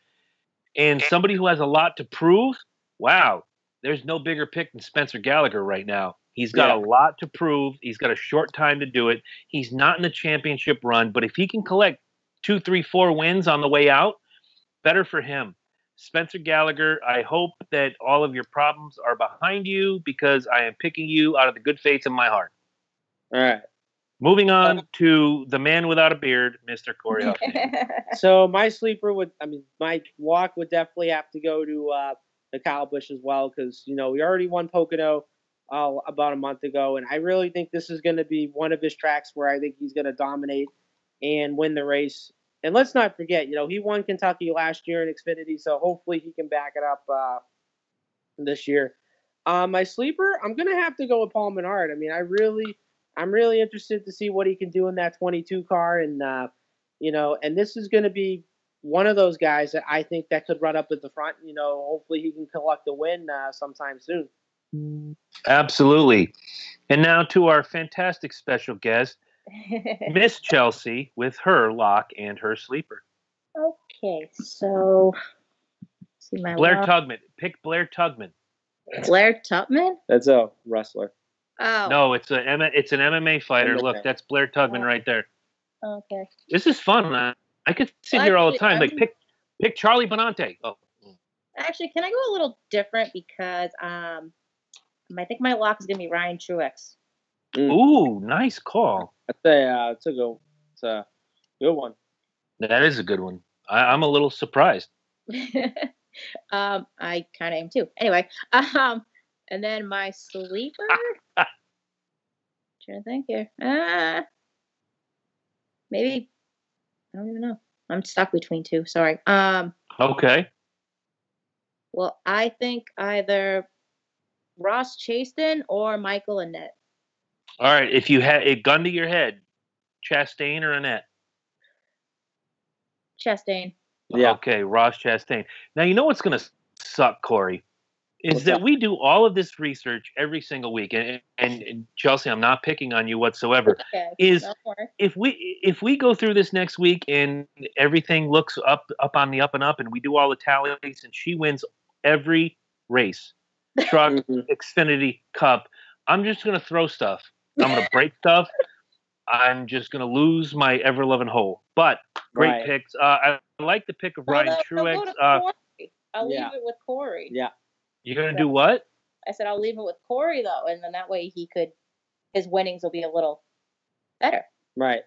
And somebody who has a lot to prove, wow, there's no bigger pick than Spencer Gallagher right now. He's got a lot to prove. He's got a short time to do it. He's not in the championship run, but if he can collect 2, 3, 4 wins on the way out, better for him. Spencer Gallagher, I hope that all of your problems are behind you because I am picking you out of the good faith in my heart. All right. Moving on to the man without a beard, Mr. Corey Huffman. So my my walk would definitely have to go to the Kyle Busch as well because, we already won Pocono about a month ago, and I really think this is going to be one of his tracks where I think he's going to dominate and win the race. And let's not forget, he won Kentucky last year in Xfinity, so hopefully he can back it up this year. My sleeper, I'm going to have to go with Paul Menard. I'm really interested to see what he can do in that 22 car, and and this is going to be one of those guys that I think that could run up at the front. Hopefully he can collect a win sometime soon. Absolutely. And now to our fantastic special guest, Miss Chelsea, with her lock and her sleeper. Okay, so see my Blair Tugman. Pick Blair Tugman. Blair Tugman? That's a wrestler. Oh. No, it's an MMA fighter. Look, that's Blair Tugman right there. Okay. This is fun. I could sit here all the time. Like pick Charlie Benante. Oh. Actually, can I go a little different because I think my lock is gonna be Ryan Truex. Ooh, nice call. It's a good one. That is a good one. I'm a little surprised. I kind of am too. Anyway, And then my sleeper. Trying to think here. Maybe I don't even know. I'm stuck between two. Sorry. Okay. Well, I think either Ross Chastain or Michael Annett. All right. If you had a gun to your head, Chastain or Annette? Chastain. Yeah. Okay, Ross Chastain. Now, you know what's going to suck, Corey? Is What's that that? we do all of this research every single week, and Chelsea, I'm not picking on you whatsoever. Okay. Is Don't worry. if we go through this next week and everything looks up on the up and up, and we do all the tallies, and she wins every race, truck, Xfinity, Cup, I'm just going to throw stuff. I'm going to break stuff. I'm just going to lose my ever-loving hole. But great picks. I like the pick of Ryan Truex. I'll leave it with Corey. Yeah. You're going to do what? I said I'll leave it with Corey, though, and then that way his winnings will be a little better. Right.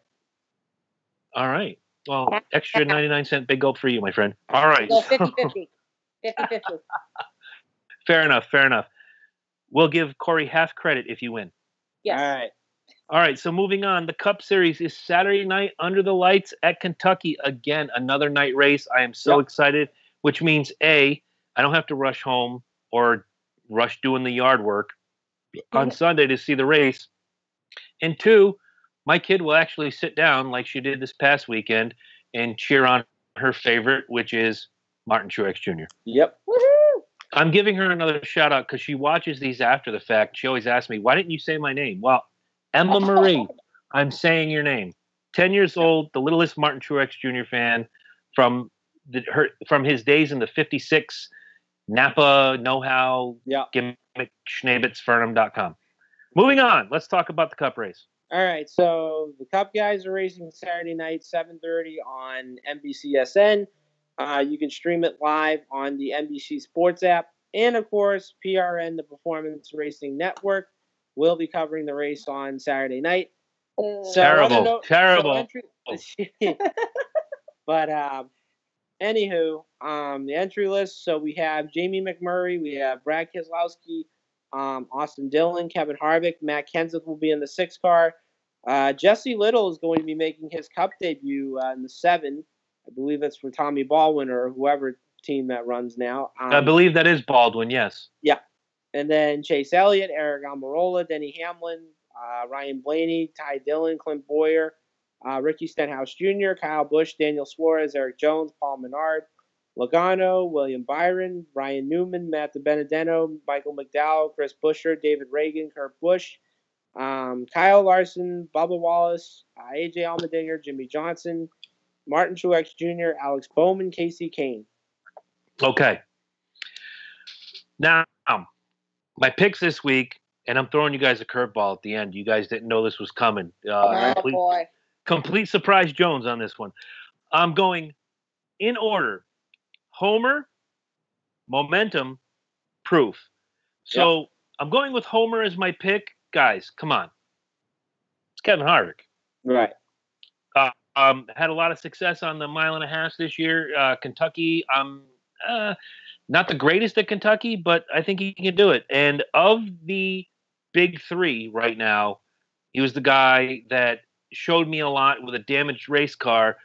All right. Well, extra 99-cent big gulp for you, my friend. All right. Go 50-50. 50-50. Fair enough. We'll give Corey half credit if you win. Yes. All right, so moving on. The Cup Series is Saturday night under the lights at Kentucky. Again, another night race. I am so excited, which means, A, I don't have to rush home or rush doing the yard work on Sunday to see the race. And 2, my kid will actually sit down like she did this past weekend and cheer on her favorite, which is Martin Truex Jr. Yep. Woohoo! I'm giving her another shout out because she watches these after the fact. She always asks me, why didn't you say my name? Well, Emma Marie, I'm saying your name. 10 years old, the littlest Martin Truex Jr. fan from his days in the 56 Napa know-how gimmick schnabitzfernum.com. Moving on, let's talk about the Cup race. All right, so the Cup guys are racing Saturday night, 7:30 on NBCSN. You can stream it live on the NBC Sports app. And, of course, PRN, the Performance Racing Network, will be covering the race on Saturday night. So terrible. But anywho, the entry list. So we have Jamie McMurray, we have Brad Keselowski, Austin Dillon, Kevin Harvick, Matt Kenseth will be in the 6 car. Jesse Little is going to be making his Cup debut in the 7. I believe it's for Tommy Baldwin or whoever team that runs now. I believe that is Baldwin, yes. Yeah. And then Chase Elliott, Eric Almirola, Denny Hamlin, Ryan Blaney, Ty Dillon, Clint Boyer, Ricky Stenhouse Jr., Kyle Busch, Daniel Suarez, Erik Jones, Paul Menard, Logano, William Byron, Ryan Newman, Matt DiBenedetto, Michael McDowell, Chris Buescher, David Reagan, Kurt Busch, Kyle Larson, Bubba Wallace, AJ Allmendinger, Jimmy Johnson, Martin Truex Jr., Alex Bowman, Casey Kane. Okay. Now, my picks this week, and I'm throwing you guys a curveball at the end. You guys didn't know this was coming. Boy. Complete surprise Jones on this one. I'm going in order. Homer, momentum, proof. So I'm going with Homer as my pick. Guys, come on. It's Kevin Harvick. Right. Had a lot of success on the 1.5 miles this year. Kentucky, not the greatest at Kentucky, but I think he can do it. And of the big 3 right now, he was the guy that showed me a lot with a damaged race car,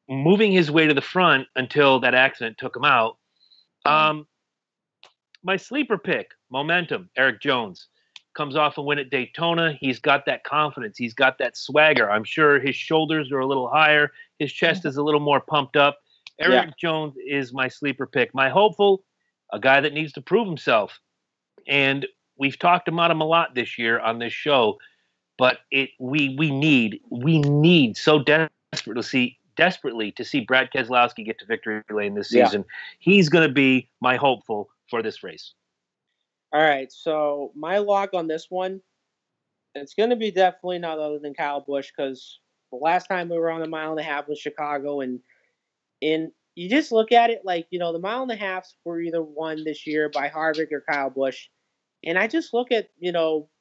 moving his way to the front until that accident took him out. My sleeper pick, momentum, Erik Jones. Comes off a win at Daytona. He's got that confidence. He's got that swagger. I'm sure his shoulders are a little higher. His chest is a little more pumped up. Erik Jones is my sleeper pick. My hopeful, a guy that needs to prove himself. And we've talked about him a lot this year on this show, but we need so desperately to see Brad Keselowski get to victory lane this season. He's going to be my hopeful for this race. All right, so my lock on this one, it's going to be definitely none other than Kyle Busch, because the last time we were on the 1.5 miles was Chicago, and you just look at it like, the 1.5 miles were either won this year by Harvick or Kyle Busch, and I just look at,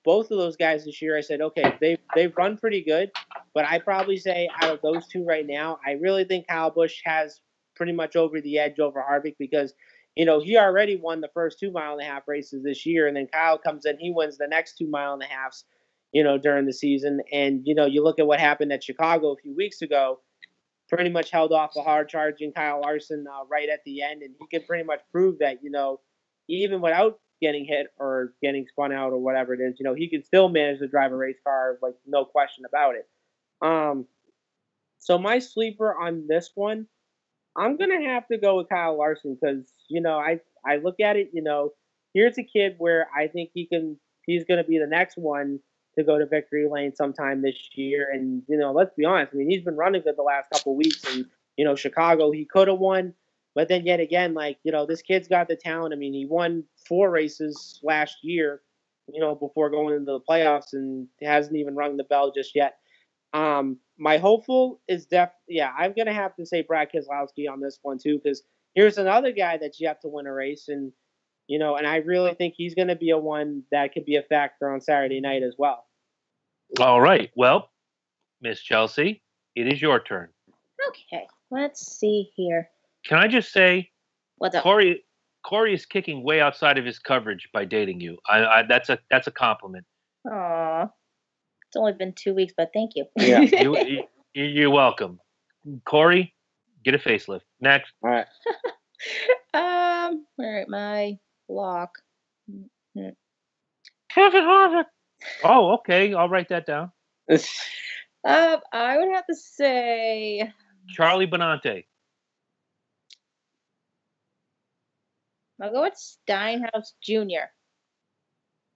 both of those guys this year. I said, okay, they've run pretty good, but I probably say out of those two right now, I really think Kyle Busch has pretty much over the edge over Harvick, because he already won the first 2.5-mile races this year, and then Kyle comes in, he wins the next 2.5 miles, during the season. And, you look at what happened at Chicago a few weeks ago, pretty much held off a hard-charging Kyle Larson right at the end, and he can pretty much prove that, even without getting hit or getting spun out or whatever it is, he can still manage to drive a race car, like, no question about it. So my sleeper on this one, I'm going to have to go with Kyle Larson because, I look at it, here's a kid where I think he's going to be the next one to go to victory lane sometime this year. And, let's be honest, I mean, he's been running good the last couple of weeks. And, Chicago, he could have won. But then yet again, like, this kid's got the talent. I mean, he won 4 races last year, before going into the playoffs, and hasn't even rung the bell just yet. My hopeful is I'm going to have to say Brad Keselowski on this one too, because here's another guy that's yet to win a race. And, and I really think he's going to be a one that could be a factor on Saturday night as well. All right. Well, Miss Chelsea, it is your turn. Okay. Let's see here. Can I just say, what's up? Corey is kicking way outside of his coverage by dating you. That's a compliment. Aw. It's only been 2 weeks, but thank you. Yeah. You're welcome. Corey, get a facelift. Next. All right. All right, my lock. Kevin Harvick. Oh, okay. I'll write that down. I would have to say Charlie Benante. I'll go with Stenhouse Jr.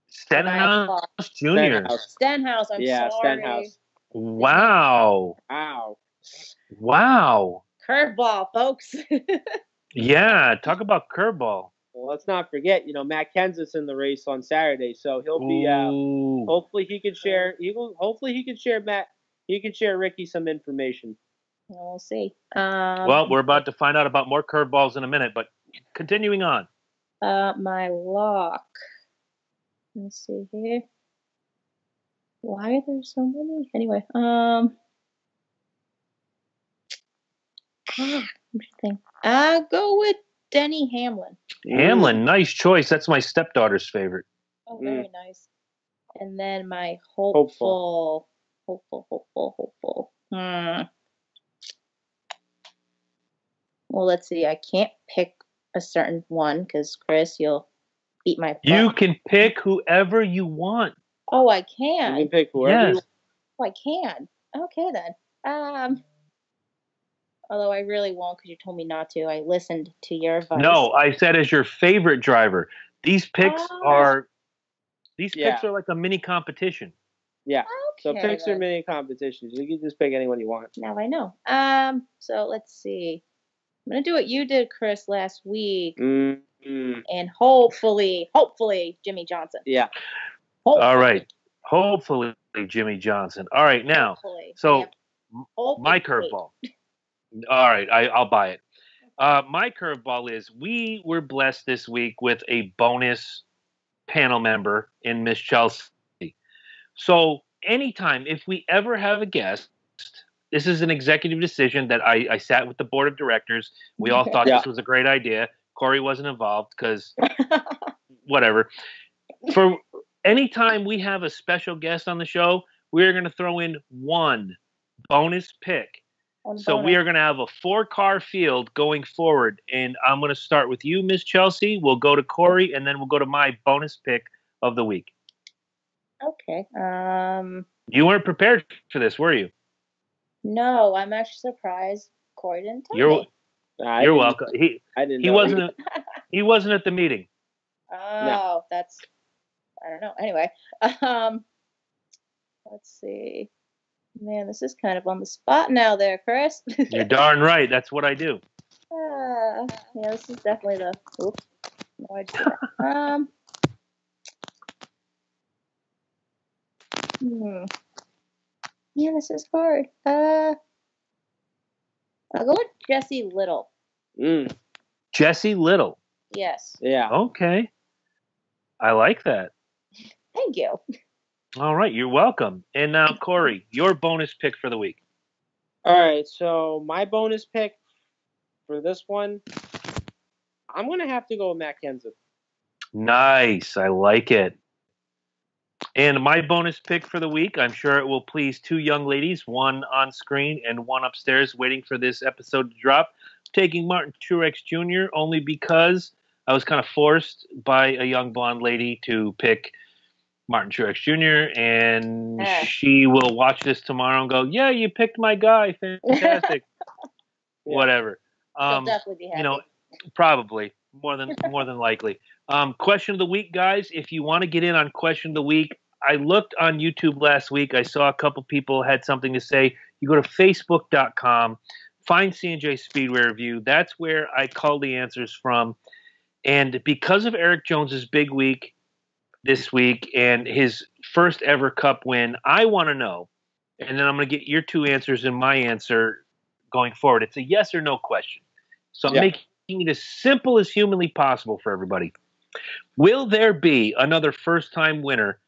Stenhouse Jr. Stenhouse, I'm sorry. Stenhouse. Wow. Curveball, folks. Yeah, talk about curveball. Well, let's not forget, Matt Kenseth's in the race on Saturday, so he'll be. Hopefully, he can share. Hopefully, he can share Matt. He can share Ricky some information. We'll see. Well, we're about to find out about more curveballs in a minute, but continuing on. My lock. Let's see here. Why are there so many? Anyway, interesting. I'll go with Denny Hamlin. Hamlin, nice choice. That's my stepdaughter's favorite. Oh, very nice. And then my hopeful. Well, let's see. I can't pick a certain one because Chris, you'll beat my butt. You can pick whoever you want. Oh, I can. You can pick whoever. Yes. Oh, I can. Okay then. Although I really won't because you told me not to. I listened to your advice. No, I said as your favorite driver. These picks are like a mini competition. Yeah. Okay, so picks are mini competitions. You can just pick anyone you want. Now I know. So let's see. I'm gonna do what you did, Chris, last week, and hopefully, Jimmy Johnson. Yeah. Hopefully. All right. Hopefully, Jimmy Johnson. All right, now. So my curveball. All right, I'll buy it. My curveball is we were blessed this week with a bonus panel member in Miss Chelsea. So anytime, if we ever have a guest, this is an executive decision that I sat with the board of directors. We all thought this was a great idea. Corey wasn't involved because whatever. For anytime we have a special guest on the show, we're going to throw in one bonus pick. So we are going to have a 4-car field going forward. And I'm going to start with you, Miss Chelsea. We'll go to Corey, and then we'll go to my bonus pick of the week. Okay. You weren't prepared for this, were you? No, I'm actually surprised Corey didn't tell me. You're welcome. I didn't. He wasn't. He wasn't at the meeting. Oh, that's. I don't know. Anyway, let's see. Man, this is kind of on the spot now, there, Chris. You're darn right. That's what I do. Yeah, this is definitely the. Oops. No, I just did that. Yeah, this is hard. I'll go with Jesse Little. Jesse Little. Yes. Yeah. Okay. I like that. Thank you. All right, you're welcome. And now, Corey, your bonus pick for the week. All right, so my bonus pick for this one, I'm going to have to go with Matt Kenseth. Nice. I like it. And my bonus pick for the week, I'm sure it will please two young ladies, one on screen and one upstairs waiting for this episode to drop. Taking Martin Truex Jr. only because I was kind of forced by a young blonde lady to pick Martin Truex Jr. And she will watch this tomorrow and go, "Yeah, you picked my guy. Fantastic." Whatever. She'll definitely be happy. You know, probably more than likely. Question of the week, guys. If you want to get in on question of the week, I looked on YouTube last week. I saw a couple people had something to say. You go to facebook.com, find C&J Speedway Review. That's where I call the answers from. And because of Erik Jones's big week this week and his first ever Cup win, I want to know, and then I'm going to get your two answers and my answer going forward. It's a yes or no question. So I'm making it as simple as humanly possible for everybody. Will there be another first-time winner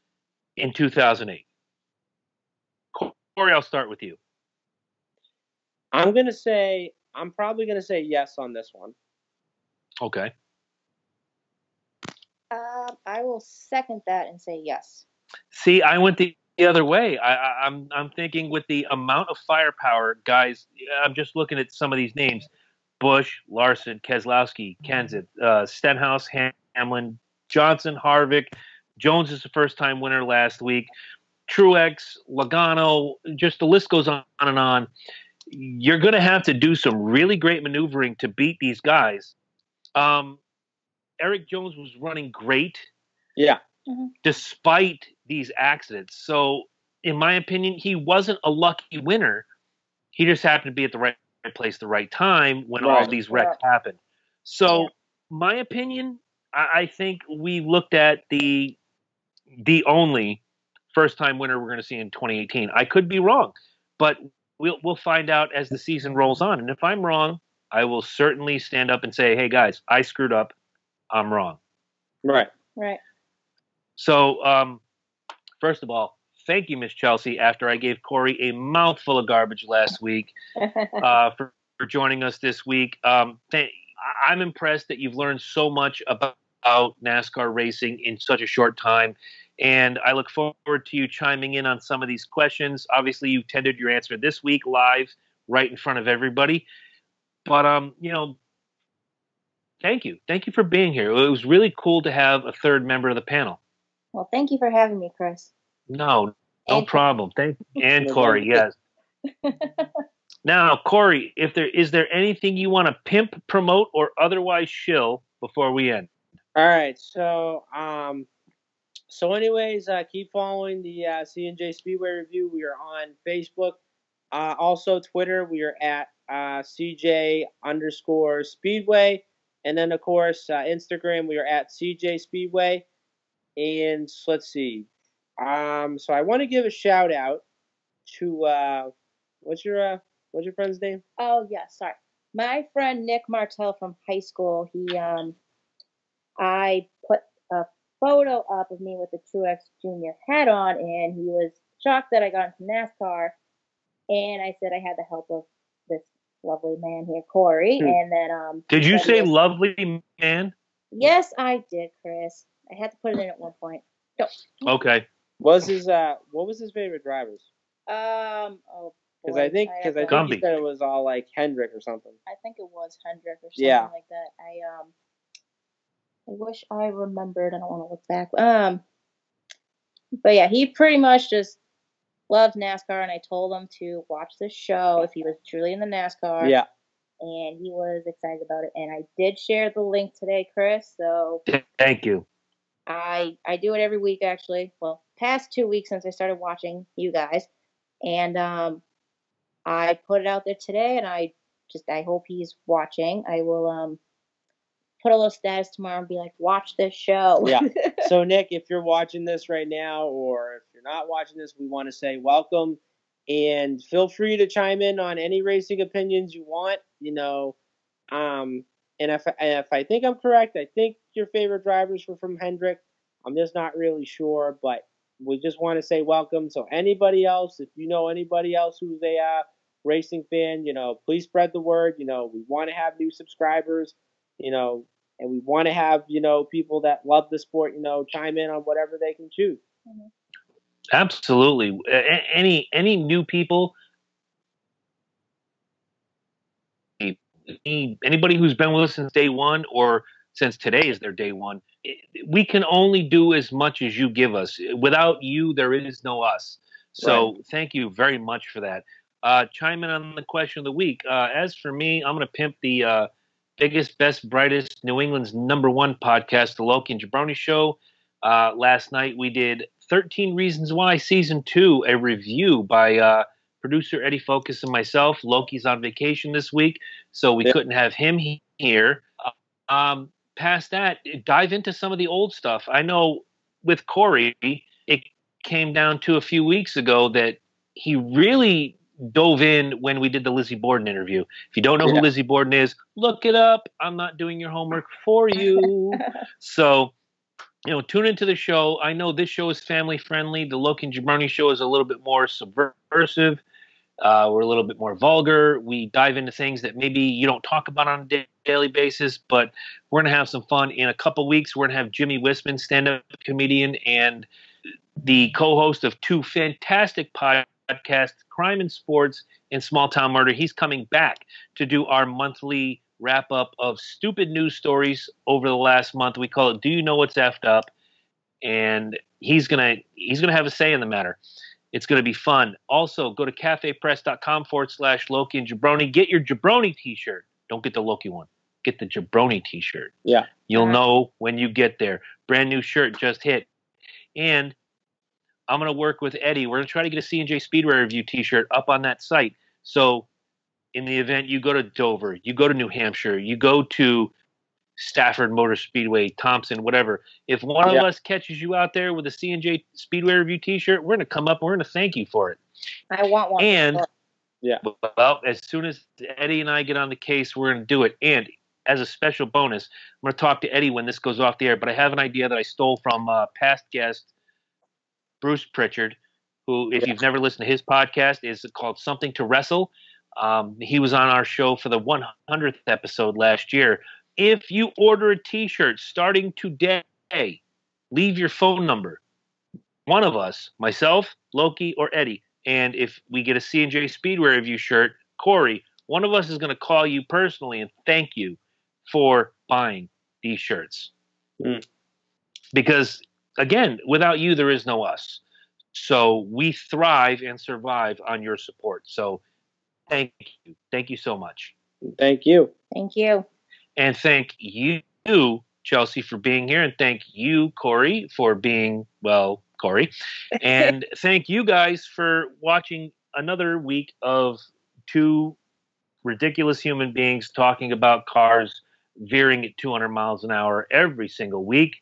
in 2008? Corey, I'll start with you. I'm probably going to say yes on this one. Okay. I will second that and say yes. See, I went the other way. I'm thinking with the amount of firepower, guys, I'm just looking at some of these names. Busch, Larson, Keselowski, Kenseth, Stenhouse, Hamlin, Johnson, Harvick. Jones is the first-time winner last week. Truex, Logano, just the list goes on and on. You're going to have to do some really great maneuvering to beat these guys. Erik Jones was running great. Yeah. Despite these accidents. So, in my opinion, he wasn't a lucky winner. He just happened to be at the right place, the right time when all these wrecks happened. So, my opinion, I think we looked at the only first-time winner we're going to see in 2018. I could be wrong, but we'll find out as the season rolls on. And if I'm wrong, I will certainly stand up and say, "Hey guys, I screwed up. I'm wrong." Right. So, first of all, thank you, Miss Chelsea, after I gave Corey a mouthful of garbage last week for joining us this week. I'm impressed that you've learned so much about NASCAR racing in such a short time, and I look forward to you chiming in on some of these questions. Obviously, you tendered your answer this week live right in front of everybody. But, thank you. Thank you for being here. It was really cool to have a third member of the panel. Well, thank you for having me, Chris. No problem. And Corey, yes. Now, Corey, is there anything you want to pimp, promote, or otherwise shill before we end? All right. So, anyways, keep following the C&J Speedway Review. We are on Facebook. Also, Twitter, we are at CJ_Speedway. And then, of course, Instagram, we are at CJ Speedway. And let's see. So I want to give a shout out to what's your friend's name? Oh yeah, sorry. My friend Nick Martell from high school. He I put a photo up of me with the Truex Jr. hat on, and he was shocked that I got into NASCAR. And I said I had the help of this lovely man here, Corey. And then did you say lovely man? Yes, I did, Chris. I had to put it in at one point. So, okay. What was his favorite drivers? Because I think he said it was all like Hendrick or something. I think it was Hendrick or something like that. I wish I remembered. I don't want to look back. But yeah, he pretty much just loves NASCAR, and I told him to watch this show if he was truly in the NASCAR. Yeah. And he was excited about it, and I did share the link today, Chris. So thank you. I do it every week, actually. Well, past 2 weeks since I started watching you guys, and I put it out there today, and I hope he's watching. I will put a little status tomorrow and be like, watch this show. Yeah. So Nick, if you're watching this right now, or if you're not watching this, we want to say welcome, and feel free to chime in on any racing opinions you want. And if I think I'm correct, I think your favorite drivers were from Hendrick. I'm just not really sure, but we just want to say welcome. So anybody else, if you know anybody else who's a racing fan, please spread the word. We want to have new subscribers. and we want to have, people that love the sport, chime in on whatever they can choose. Mhm. Absolutely. Any new people, anybody who's been with us since day one or since today is their day one, we can only do as much as you give us. Without you, there is no us. So Thank you very much for that. Chime in on the question of the week. As for me, I'm going to pimp the biggest, best, brightest, New England's #1 podcast, the Loki and Jabroni Show. Last night we did 13 Reasons Why Season 2, a review by producer Eddie Focus and myself. Loki's on vacation this week, so we couldn't have him here. Past that, dive into some of the old stuff. I know with Corey, it came down to a few weeks ago that he really dove in when we did the Lizzie Borden interview. If you don't know who Lizzie Borden is, look it up. I'm not doing your homework for you. So, tune into the show. I know this show is family friendly. The Loki and Jabroni Show is a little bit more subversive. We're a little bit more vulgar. We dive into things that maybe you don't talk about on a daily basis, but we're going to have some fun. In a couple weeks, we're going to have Jimmy Wisman, stand-up comedian, and the co-host of 2 fantastic podcasts, Crime and Sports and Small Town Murder. He's coming back to do our monthly wrap-up of stupid news stories over the last month. We call it Do You Know What's Effed Up? And he's gonna have a say in the matter. It's going to be fun. Also, go to cafepress.com/Loki and Jabroni. Get your Jabroni t-shirt. Don't get the Loki one. Get the Jabroni t-shirt. Yeah. You'll know when you get there. Brand new shirt just hit. And I'm going to work with Eddie. We're going to try to get a C+J Speedway review t-shirt up on that site. So in the event you go to Dover, you go to New Hampshire, you go to Stafford Motor Speedway, Thompson, whatever. If one of us catches you out there with a C+J Speedway review t-shirt, we're going to come up and we're going to thank you for it. I want one. And, well, as soon as Eddie and I get on the case, we're going to do it. And as a special bonus, I'm going to talk to Eddie when this goes off the air, but I have an idea that I stole from past guest Bruce Pritchard, who, if you've never listened to his podcast, is called Something to Wrestle. He was on our show for the 100th episode last year. If you order a t-shirt starting today, leave your phone number. One of us, myself, Loki, or Eddie. And if we get a C+J Speedway review shirt, Corey, one of us is going to call you personally and thank you for buying these shirts. Because, again, without you, there is no us. So we thrive and survive on your support. So thank you. Thank you so much. Thank you. Thank you. And thank you, Chelsea, for being here. And thank you, Corey, for being, Corey. And thank you guys for watching another week of 2 ridiculous human beings talking about cars veering at 200 miles an hour every single week.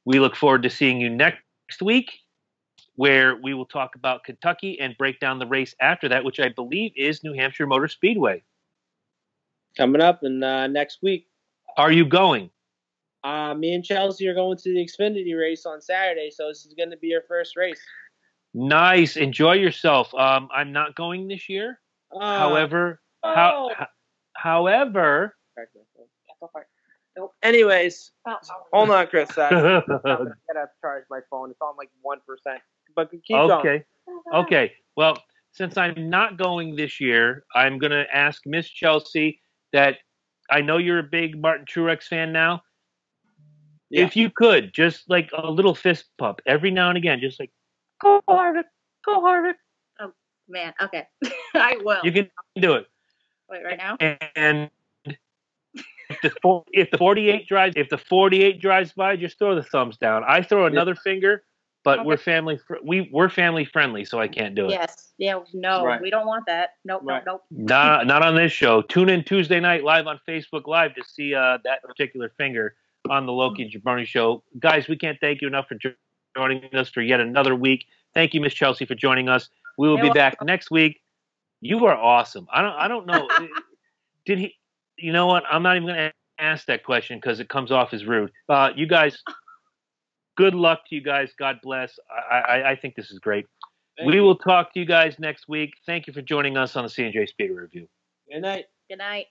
We look forward to seeing you next week, where we will talk about Kentucky and break down the race after that, which I believe is New Hampshire Motor Speedway. Coming up in next week. Are you going? Me and Chelsea are going to the Xfinity race on Saturday, so this is going to be our first race. Nice. Enjoy yourself. I'm not going this year. However, Nope. Anyways, hold on, Chris. I gotta charge my phone. It's on like 1%. But keep going. Okay. Well, since I'm not going this year, I'm gonna ask Miss Chelsea that I know you're a big Martin Truex fan now. Yeah. If you could, just like a little fist pump every now and again, just like go Harvick, go Harvick. Oh man, okay, I will. You can do it. Wait, right now. And if the 48 drives by, just throw the thumbs down. I throw another finger, but okay. we're family friendly, so I can't do it. Yes, yeah, no, we don't want that. Nope. Not on this show. Tune in Tuesday night live on Facebook Live to see that particular finger on the Loki and Jabroni Show. Guys, we can't thank you enough for joining us for yet another week. Thank you, Miss Chelsea, for joining us. We will be back next week. You are awesome. I don't know. Did he? You know what? I'm not even going to ask that question because it comes off as rude. You guys, good luck to you guys. God bless. I think this is great. We will talk to you guys next week. Thank you for joining us on the C+J Speedway Review. Good night. Good night.